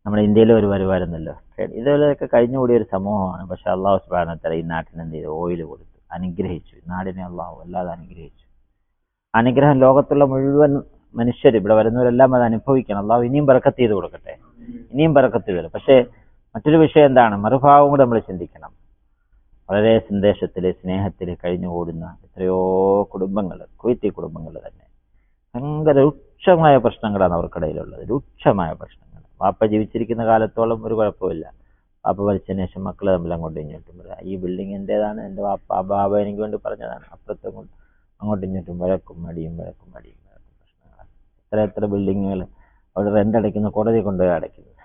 S1: നമ്മുടെ ഇന്ത്യയിലും ഒരു വരുമായിരുന്നല്ലോ. ഇതുപോലെയൊക്കെ കഴിഞ്ഞുകൂടിയ ഒരു സമൂഹമാണ്. പക്ഷെ അള്ളാഹു സുബ്ഹാനഹു വ തആല ഈ നാട്ടിന് എന്ത് ചെയ്തു? ഓയിൽ കൊടുത്തു, അനുഗ്രഹിച്ചു. നാടിനെ അള്ളാഹു അല്ലാതെ അനുഗ്രഹിച്ചു. അനുഗ്രഹം ലോകത്തുള്ള മുഴുവൻ മനുഷ്യർ, ഇവിടെ വരുന്നവരെല്ലാം അത് അനുഭവിക്കണം. അള്ളാഹു ഇനിയും ബർക്കത്ത് ചെയ്ത് കൊടുക്കട്ടെ, ഇനിയും ബർക്കത്ത് വരും. പക്ഷെ മറ്റൊരു വിഷയം എന്താണ്? മറുഭാവം കൂടെ നമ്മൾ ചിന്തിക്കണം. വളരെ സന്ദേശത്തില് സ്നേഹത്തില് കഴിഞ്ഞുകൂടുന്ന എത്രയോ കുടുംബങ്ങൾ, കുവൈത്തി കുടുംബങ്ങൾ തന്നെ ഭയങ്കര രൂക്ഷമായ പ്രശ്നങ്ങളാണ് അവർക്കിടയിലുള്ളത്. രൂക്ഷമായ പ്രശ്നങ്ങൾ. വാപ്പ ജീവിച്ചിരിക്കുന്ന കാലത്തോളം ഒരു കുഴപ്പമില്ല. വാപ്പ മരിച്ചതിന് ശേഷം മക്കൾ തമ്മിൽ അങ്ങോട്ടും ഇങ്ങോട്ടും പറയാം, ഈ ബിൽഡിംഗ് എന്റേതാണ്, എന്റെ ബാബ എനിക്ക് വേണ്ടി പറഞ്ഞതാണ്. അപ്പുറത്തും അങ്ങോട്ടും ഇങ്ങോട്ടും വഴക്കും മടിയും പ്രശ്നങ്ങളാണ്. എത്ര ബിൽഡിങ്ങുകൾ അവിടെ റെന്റ് അടയ്ക്കുന്ന കോടതി കൊണ്ടുപോയി അടയ്ക്കുന്നത്,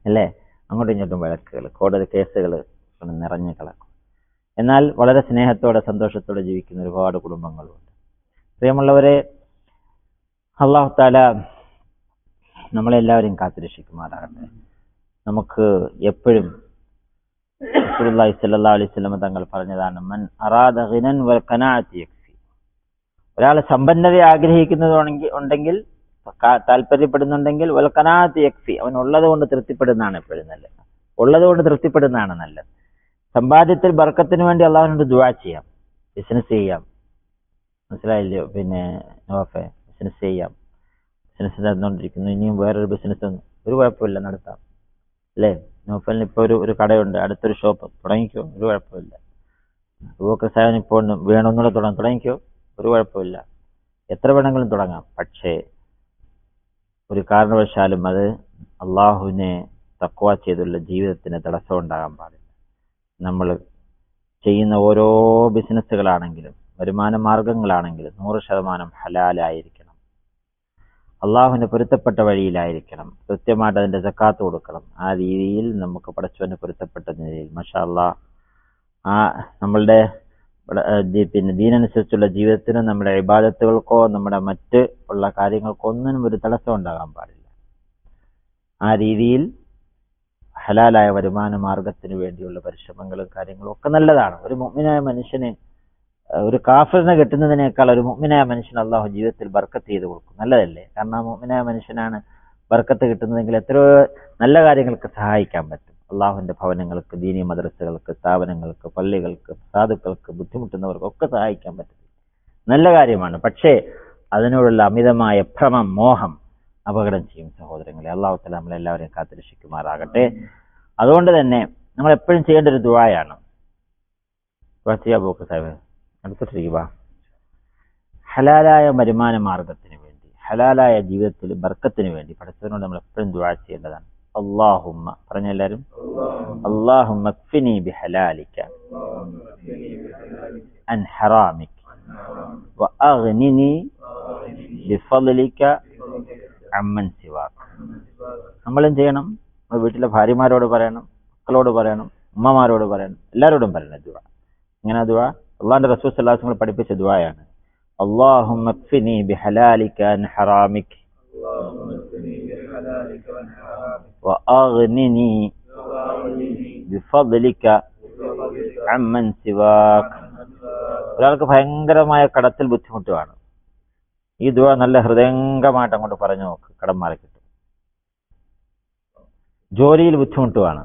S1: അല്ലേ? അങ്ങോട്ടും ഇങ്ങോട്ടും വഴക്കുകൾ, കോടതി കേസുകൾ നിറഞ്ഞു കിടക്കും. എന്നാൽ വളരെ സ്നേഹത്തോടെ സന്തോഷത്തോടെ ജീവിക്കുന്ന ഒരുപാട് കുടുംബങ്ങളുണ്ട്. പ്രിയമുള്ളവരെ, അല്ലാഹു തആല നമ്മളെല്ലാവരെയും കാത്തുരക്ഷിക്കുമാറാകട്ടെ. നമുക്ക് എപ്പോഴും റസൂലുള്ളാഹി സ്വല്ലല്ലാഹു അലൈഹി വസല്ലം തങ്ങൾ പറഞ്ഞതാണ്, മൻ അറാദ ഗിനൻ വൽ ഖനാഅത്തി യക്ഫി. ഒരാൾ സമ്പന്നത ആഗ്രഹിക്കുന്നുണ്ടെങ്കിൽ, താല്പര്യപ്പെടുന്നുണ്ടെങ്കിൽ, വൽ ഖനാഅത്തി യക്ഫി, അവൻ ഉള്ളത് കൊണ്ട് തൃപ്തിപ്പെടുന്നതാണ് എപ്പോഴും നല്ലത്. ഉള്ളത് കൊണ്ട് തൃപ്തിപ്പെടുന്നതാണ് നല്ലത്. സമ്പാദ്യത്തിൽ ബർക്കത്തിന് വേണ്ടി അള്ളാഹുവിനോട് ദുആ ചെയ്യാം, ബിസിനസ് ചെയ്യാം. മനസ്സിലായില്ലയോ? പിന്നെ നവാഫെ, ബിസിനസ് ചെയ്യാം. ബിസിനസ് നടന്നുകൊണ്ടിരിക്കുന്നു, ഇനിയും വേറൊരു ബിസിനസ് ഒരു കുഴപ്പമില്ല, നടത്താം, അല്ലേ? നൗഫലിന് ഇപ്പോൾ ഒരു കടയുണ്ട്, അടുത്തൊരു ഷോപ്പ്, തുടങ്ങിക്കോ, ഒരു കുഴപ്പമില്ല. അബൂബക്കർ സാഹിബിന് ഇപ്പോൾ വേണമെന്നുള്ള തുടങ്ങിക്കോ, ഒരു കുഴപ്പമില്ല. എത്ര വേണമെങ്കിലും തുടങ്ങാം. പക്ഷേ ഒരു കാരണവശാലും അത് അള്ളാഹുവിനെ തഖ്വ ചെയ്തുള്ള ജീവിതത്തിന് തടസ്സം ഉണ്ടാകാൻ പാടില്ല. നമ്മൾ ചെയ്യുന്ന ഓരോ ബിസിനസ്സുകളാണെങ്കിലും വരുമാന മാർഗങ്ങളാണെങ്കിലും 100% ഹലാലായിരിക്കണം. അള്ളാഹുവിന് പൊരുത്തപ്പെട്ട വഴിയിലായിരിക്കണം. കൃത്യമായിട്ട് അതിന്റെ സക്കാത്ത് കൊടുക്കണം. ആ രീതിയിൽ നമുക്ക് പടച്ചവന് പൊരുത്തപ്പെട്ട രീതിയിൽ മാഷാ അല്ലാഹ് നമ്മളുടെ പിന്നെ ദീനനുസരിച്ചുള്ള ജീവിതത്തിന്, നമ്മുടെ ഇബാദത്തുകൾക്കോ നമ്മുടെ മറ്റ് ഉള്ള കാര്യങ്ങൾക്കോ ഒന്നിനും ഒരു തടസ്സം ഉണ്ടാകാൻ പാടില്ല. ആ രീതിയിൽ ഹലാലായ വരുമാന മാർഗത്തിന് വേണ്ടിയുള്ള പരിശ്രമങ്ങളും കാര്യങ്ങളും ഒക്കെ നല്ലതാണ്. ഒരു മുഅ്മിനായ മനുഷ്യന് ഒരു കാഫിറിനെ കിട്ടുന്നതിനേക്കാൾ ഒരു മുഅ്മിനായ മനുഷ്യൻ അള്ളാഹു ജീവിതത്തിൽ ബർക്കത്ത് ചെയ്ത് കൊടുക്കും. നല്ലതല്ലേ? കാരണം ആ മുഅ്മിനായ മനുഷ്യനാണ് ബർക്കത്ത് കിട്ടുന്നതെങ്കിൽ എത്രയോ നല്ല കാര്യങ്ങൾക്ക് സഹായിക്കാൻ പറ്റും. അള്ളാഹുവിന്റെ ഭവനങ്ങൾക്ക്, ദീനി മദ്രസകൾക്ക്, സ്ഥാപനങ്ങൾക്ക്, പള്ളികൾക്ക്, സാധുക്കൾക്ക്, ബുദ്ധിമുട്ടുന്നവർക്കൊക്കെ സഹായിക്കാൻ പറ്റും. നല്ല കാര്യമാണ്. പക്ഷേ അതിനോടുള്ള അമിതമായ ഭ്രമം, മോഹം അപകടം ചെയ്യും സഹോദരങ്ങളെ. അള്ളാഹു തആല നമ്മളെല്ലാവരെയും കാത്തുരക്ഷിക്കുമാറാകട്ടെ. അതുകൊണ്ട് തന്നെ നമ്മൾ എപ്പോഴും ചെയ്യേണ്ട ഒരു ദുആയാണ്. അടുത്തിട്ടിരിക്കുക. ഹലാലായ വരുമാന മാർഗത്തിന് വേണ്ടി, ഹലാലായ ജീവിതത്തിൽ ബർക്കത്തിന് വേണ്ടി പടച്ചവനോട് നമ്മൾ എപ്പോഴും ദുആ ചെയ്യേണ്ടതാണ്. അല്ലാഹുമ്മ, പറഞ്ഞെല്ലാരും, അല്ലാഹുമ്മ ക്ഫിനി ബിഹലാലിക അൻ ഹറാമിക വഅഗ്നിനി ബിഫളിക അമ്മൻ സിവാക. നമ്മളും ചെയ്യണം. നമ്മുടെ വീട്ടിലെ ഭാര്യമാരോട് പറയണം, മക്കളോട് പറയണം, ഉമ്മമാരോട് പറയണം, എല്ലാവരോടും പറയണം ദുആ. ഇങ്ങനെ ദുആ അള്ളാഹുവിന്റെ റസൂൽ സ്വല്ലല്ലാഹു അലൈഹി വസല്ലം പഠിപ്പിച്ച ദുആയാണ്. അല്ലാഹുമ്മ ക്ഫിനി ബിഹലാലിക അൻ ഹറാമിക വഅഗ്നിനി ബിഫദ്ലിക അമ്മൻ സിവാക്. ഒരാൾക്ക് ഭയങ്കരമായ കടത്തിൽ ബുദ്ധിമുട്ടുമാണ്. ഈ ദുആ നല്ല ഹൃദയംഗമായിട്ട് അങ്ങോട്ട് പറഞ്ഞു നോക്ക്, കടം മാറി കിട്ടും. ജോലിയിൽ ബുദ്ധിമുട്ടുമാണ്,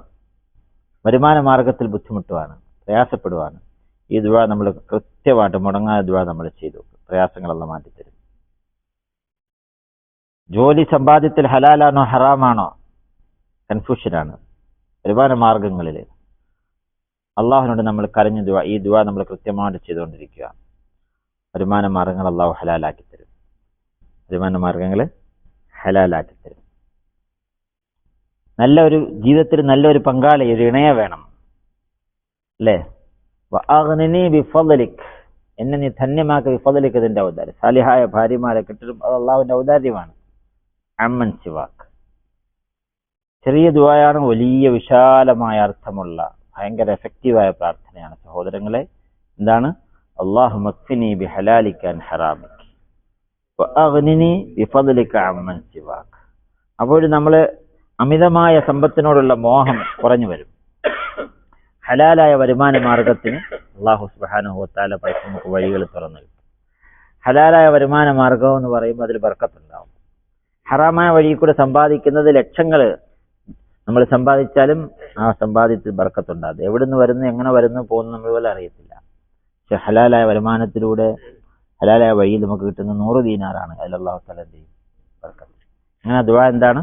S1: വരുമാന മാർഗത്തിൽ ബുദ്ധിമുട്ടുമാണ്, പ്രയാസപ്പെടുവാണ്. ഈ ദുആ നമ്മൾ കൃത്യമായിട്ട് മുടങ്ങാതെ ദുആ നമ്മൾ ചെയ്തു, പ്രയാസങ്ങളെല്ലാം മാറ്റിത്തരും. ജോലി സമ്പാദ്യത്തിൽ ഹലാലാണോ ഹറാമാണോ കൺഫ്യൂഷനാണ്. വരുമാന മാർഗങ്ങളിൽ അള്ളാഹുവിനോട് നമ്മൾ കരഞ്ഞ ദുആ, ഈ ദുആ നമ്മൾ കൃത്യമായിട്ട് ചെയ്തുകൊണ്ടിരിക്കുക. വരുമാന മാർഗങ്ങൾ അള്ളാഹു ഹലാലാക്കി തരും. വരുമാന മാർഗങ്ങൾ ഹലാലാക്കി തരും. നല്ലൊരു ജീവിതത്തിൽ നല്ലൊരു പങ്കാളി, ഒരു ഇണയെ വേണം അല്ലേ? വഅഗ്നിനി ബിഫദ്ലിക്, എന്നെ നീ ധന്യമാക്കി, ബിഫദ്ലിക് ഇതിന്റെ ഔദാര്യം. സാലിഹായ ഭാര്യമാരെ കിട്ടും, അത് അള്ളാഹുവിന്റെ ഔദാര്യമാണ്. അമ്മൻ സിവാക്. ചെറിയ ദുആയാണ്, വലിയ വിശാലമായ അർത്ഥമുള്ള ഭയങ്കര എഫക്റ്റീവായ പ്രാർത്ഥനയാണ് സഹോദരങ്ങളെ. എന്താണ്? അല്ലാഹുമ്മ ക്ഫിനി ബിഹലാലിക അൻ ഹറാമിക വഅഗ്നിനി ബിഫദ്ലിക അമ്മൻ സിവാക്. അപ്പോൾ നമ്മൾ അമിതമായ സമ്പത്തിനോടുള്ള മോഹം കുറഞ്ഞു വരും. ഹലാലായ വരുമാന മാർഗത്തിന് അല്ലാഹു സുബ്ഹാനഹു വ തആല നമുക്ക് വഴികൾ തുറന്നു കിട്ടും. ഹലാലായ വരുമാന മാർഗം എന്ന് പറയുമ്പോൾ അതിൽ ബർക്കത്തുണ്ടാവും. ഹറാമായ വഴി കൂടെ സമ്പാദിക്കുന്നത് ലക്ഷങ്ങൾ നമ്മൾ സമ്പാദിച്ചാലും ആ സമ്പാദ്യത്തിൽ ബർക്കത്തുണ്ടാകും. എവിടെ നിന്ന് വരുന്നു, എങ്ങനെ വരുന്നു, പോകുന്നു നമ്മൾ പോലും അറിയത്തില്ല. പക്ഷെ ഹലാലായ വരുമാനത്തിലൂടെ ഹലാലായ വഴിയിൽ നമുക്ക് കിട്ടുന്ന 100 ദീനാറാണ്. അതിൽ അല്ലാഹു തആല ബർക്കത്ത്. അങ്ങനെ ദുആ എന്താണ്?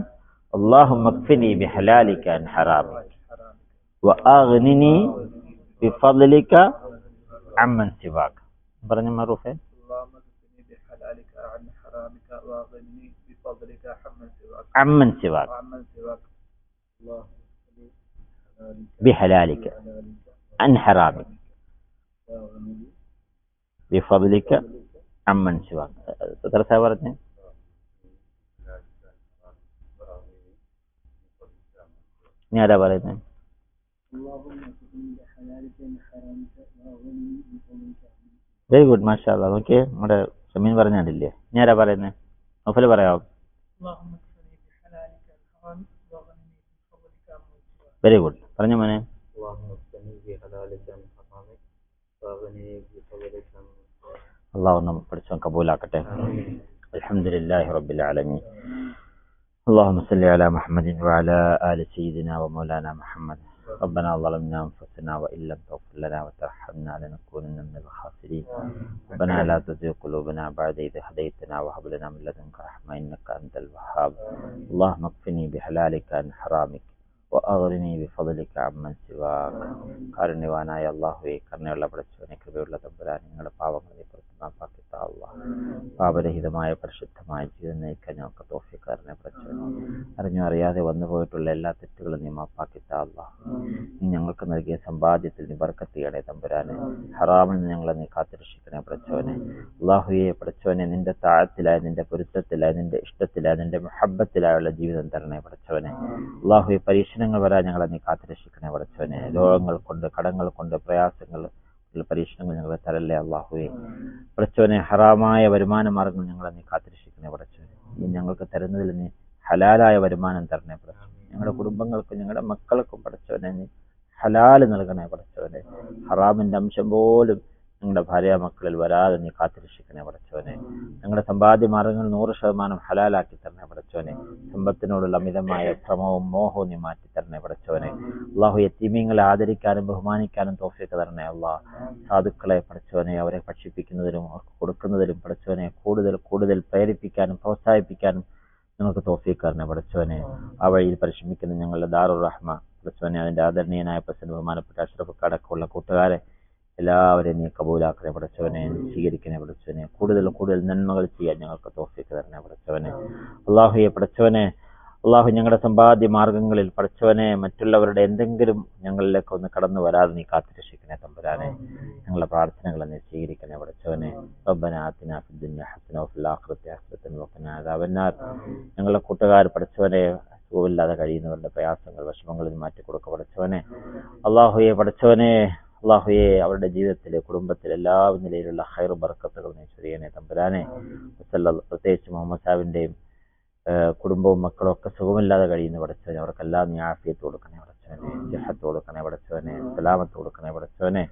S1: അല്ലാഹുമ്മ ക്ഫിനി ബിഹലാലിക അൻ ഹറാമിക വഅഗ്നിനി ബിഫദ്ലിക അമ്മൻ സിവാക്. പറഞ്ഞു മറൂഫേ. അമ്മൻ സിവാക് ബിഹലാലിക അൻ ഹറാമിക ബിഫദ്ലിക അമ്മൻ സിവാക്. എത്ര സാ പറഞ്ഞു? ഇനി ആരാ പറയുന്നത്? വെരി ഗുഡ്, മാഷാ അല്ലാഹ്. നോക്കിയേ, നമ്മുടെ ഷമീൻ പറഞ്ഞില്ലേ? ഇനി ആരാ പറയുന്നത്? നൗഫൽ പറയാമോ? വെരി ഗുഡ്, പറഞ്ഞു മോനെ. അള്ളാഹു നമ്മെ പഠിച്ചവൻ കബൂലാക്കട്ടെ. അൽഹംദുലില്ലാഹി റബ്ബിൽ ആലമീൻ. اللهم صل على محمد وعلى آل سيدنا ومولانا محمد. ربنا ظلمنا أنفسنا وإن لم تغفر لنا وترحمنا لنكونن من الخاسرين. ربنا لا تزغ قلوبنا بعد إذ هديتنا وهب لنا من لدنك رحمة إنك أنت الوهاب. اللهم اكفني بحلالك عن حرامك وأغنني بفضلك عمن سواك. കാരുണ്യവാനായ അല്ലാഹുവേ, കരുണയുള്ള പടച്ചവനെ, കൃപയുള്ള തമ്പുരാനെ, നിങ്ങളുടെ പാവങ്ങളെ മാപ്പാക്കിത്ത അല്ലാഹ്. പാപരഹിതമായ പരിശുദ്ധമായ ജീവിതം നയിക്കാൻ ഞങ്ങൾക്ക് തൗഫീഖ് പടച്ചവനെ. അറിഞ്ഞോ അറിയാതെ വന്നുപോയിട്ടുള്ള എല്ലാ തെറ്റുകളും നീ മാപ്പാക്കിത്ത അല്ലാഹ്. നീ ഞങ്ങൾക്ക് നൽകിയ സമ്പാദ്യത്തിൽ നീ ബർക്കത്ത് ചെയ്യണേ തമ്പുരാനെ. ഹറാമിൽ നിന്ന് ഞങ്ങളെ നീ കാത്തുരക്ഷിക്കണേ പടച്ചവനെ. അല്ലാഹുവേ പടച്ചവനെ, നിന്റെ താഴത്തിലായ, നിന്റെ പൊരുത്തത്തിലായ, നിന്റെ ഇഷ്ടത്തിലായ, നിന്റെ മുഹബ്ബത്തിലായുള്ള ജീവിതം തരണേ പടച്ചവനെ. അല്ലാഹുവേ, പരീക്ഷണങ്ങൾ വരാൻ ഞങ്ങളെ നീ കാത്തുരക്ഷിക്കണേ പടച്ചവനെ. രോഗങ്ങൾ കൊണ്ട്, കടങ്ങൾ കൊണ്ട്, പ്രയാസങ്ങൾ, പരീക്ഷണങ്ങൾ ഞങ്ങളെ തരല്ലേ അല്ലാഹുവേ പടച്ചവനെ. ഹറാമായ വരുമാന മാർഗങ്ങൾ ഞങ്ങളെ നീ കാത്തുരക്ഷിക്കണേ പടച്ചവനെ. നീ ഞങ്ങൾക്ക് തരുന്നതിൽ നീ ഹലാലായ വരുമാനം തരണേ പടച്ചവനെ. ഞങ്ങളുടെ കുടുംബങ്ങൾക്കും ഞങ്ങളുടെ മക്കൾക്കും പടച്ചവനെ നീ ഹലാല് നൽകണേ പടച്ചവനെ. ഹറാമിന്റെ അംശം പോലും ഞങ്ങളുടെ ഭാര്യ മക്കളിൽ വരാതെ നീ കാത്തുരക്ഷിക്കണേ പടച്ചവനെ. ഞങ്ങളുടെ സമ്പാദ്യ മാർഗങ്ങൾ 100% ഹലാലാക്കി തരണേ പടച്ചവനെ. സമ്പത്തിനോടുള്ള അമിതമായ ഭ്രമവും മോഹവും നീ മാറ്റി തരണേ പടച്ചവനെ. അല്ലാഹു യതീമീങ്ങളെ ആദരിക്കാനും ബഹുമാനിക്കാനും തൗഫീഖ് തരണേ അല്ലാഹ്. സാധുക്കളെ പടച്ചവനെ, അവരെ ഭക്ഷിപ്പിക്കുന്നതിലും അവർക്ക് കൊടുക്കുന്നതിലും പടച്ചവനെ കൂടുതൽ കൂടുതൽ പ്രേരിപ്പിക്കാനും പ്രോത്സാഹിപ്പിക്കാനും ഞങ്ങൾക്ക് തൗഫീഖ് തരണേ പടച്ചവനെ. ആ വഴിയിൽ പരിശ്രമിക്കുന്ന ഞങ്ങളുടെ ദാറുർ റഹ്മ പടച്ചവനെ, അതിന്റെ ആദരണീയനായ പ്രസിഡന്റ് ബഹുമാനപ്പെട്ട അഷ്റഫ് അടക്കമുള്ള കൂട്ടുകാരെ എല്ലാവരെയും നീ കബൂലാക്കണേ പടച്ചവനെ. സ്വീകരിക്കണേ പടച്ചവനെ. കൂടുതൽ കൂടുതൽ നന്മകൾ ചെയ്യാൻ ഞങ്ങൾക്ക് തൗഫീഖ് തരണേ പടച്ചവനെ. അല്ലാഹുവേ പടച്ചവനെ, അല്ലാഹു ഞങ്ങളുടെ സമ്പാദ്യ മാർഗങ്ങളിൽ പടച്ചവനെ മറ്റുള്ളവരുടെ എന്തെങ്കിലും ഞങ്ങളിലേക്ക് ഒന്ന് കടന്നു വരാതെ നീ കാത്തുരക്ഷിക്കണേ തമ്പുരാനെ. ഞങ്ങളുടെ പ്രാർത്ഥനകളെ നീ സ്വീകരിക്കണേ പടച്ചവനെ. റബ്ബനാ ആതിനാ ഫിദ്ദുനിയ ഹസന വഫിൽ ആഖിറതി ഹസനത വഖിനാ അദാബന്നാർ. ഞങ്ങളുടെ കൂട്ടുകാർ പടച്ചവനെ സുഖമില്ലാതെ കഴിയുന്നവരുടെ പ്രയാസങ്ങൾ, വിഷമങ്ങളിൽ മാറ്റി കൊടുക്കുക പടച്ചവനെ. അല്ലാഹുവേ പടച്ചവനെ, അല്ലാഹുവേ അവരുടെ ജീവിതത്തിലെ, കുടുംബത്തിലെ എല്ലാ നിലയിലുള്ള ഖൈർ ബർക്കത്തുകൾ നീ ചൊരിയണേ തമ്പുരാനെ. പ്രത്യേകിച്ച് മുഹമ്മദ് സാഹിബിന്റെയും കുടുംബവും മക്കളും ഒക്കെ സുഖമില്ലാതെ കഴിയുന്ന പഠിച്ചവനെ അവർക്കെല്ലാം നീ ആഫിയത്ത് കൊടുക്കണേ പഠിച്ചവനെ, സിഹത്ത് കൊടുക്കണേ പഠിച്ചവനെ, സലാമത്ത് കൊടുക്കണേ പഠിച്ചവനെ.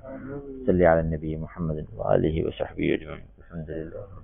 S1: സല്ലി അല നബി മുഹമ്മദ് വഅലിഹി വസഹ്ബിഹി അജ്മഈൻ. അൽഹംദുലില്ലാഹ്.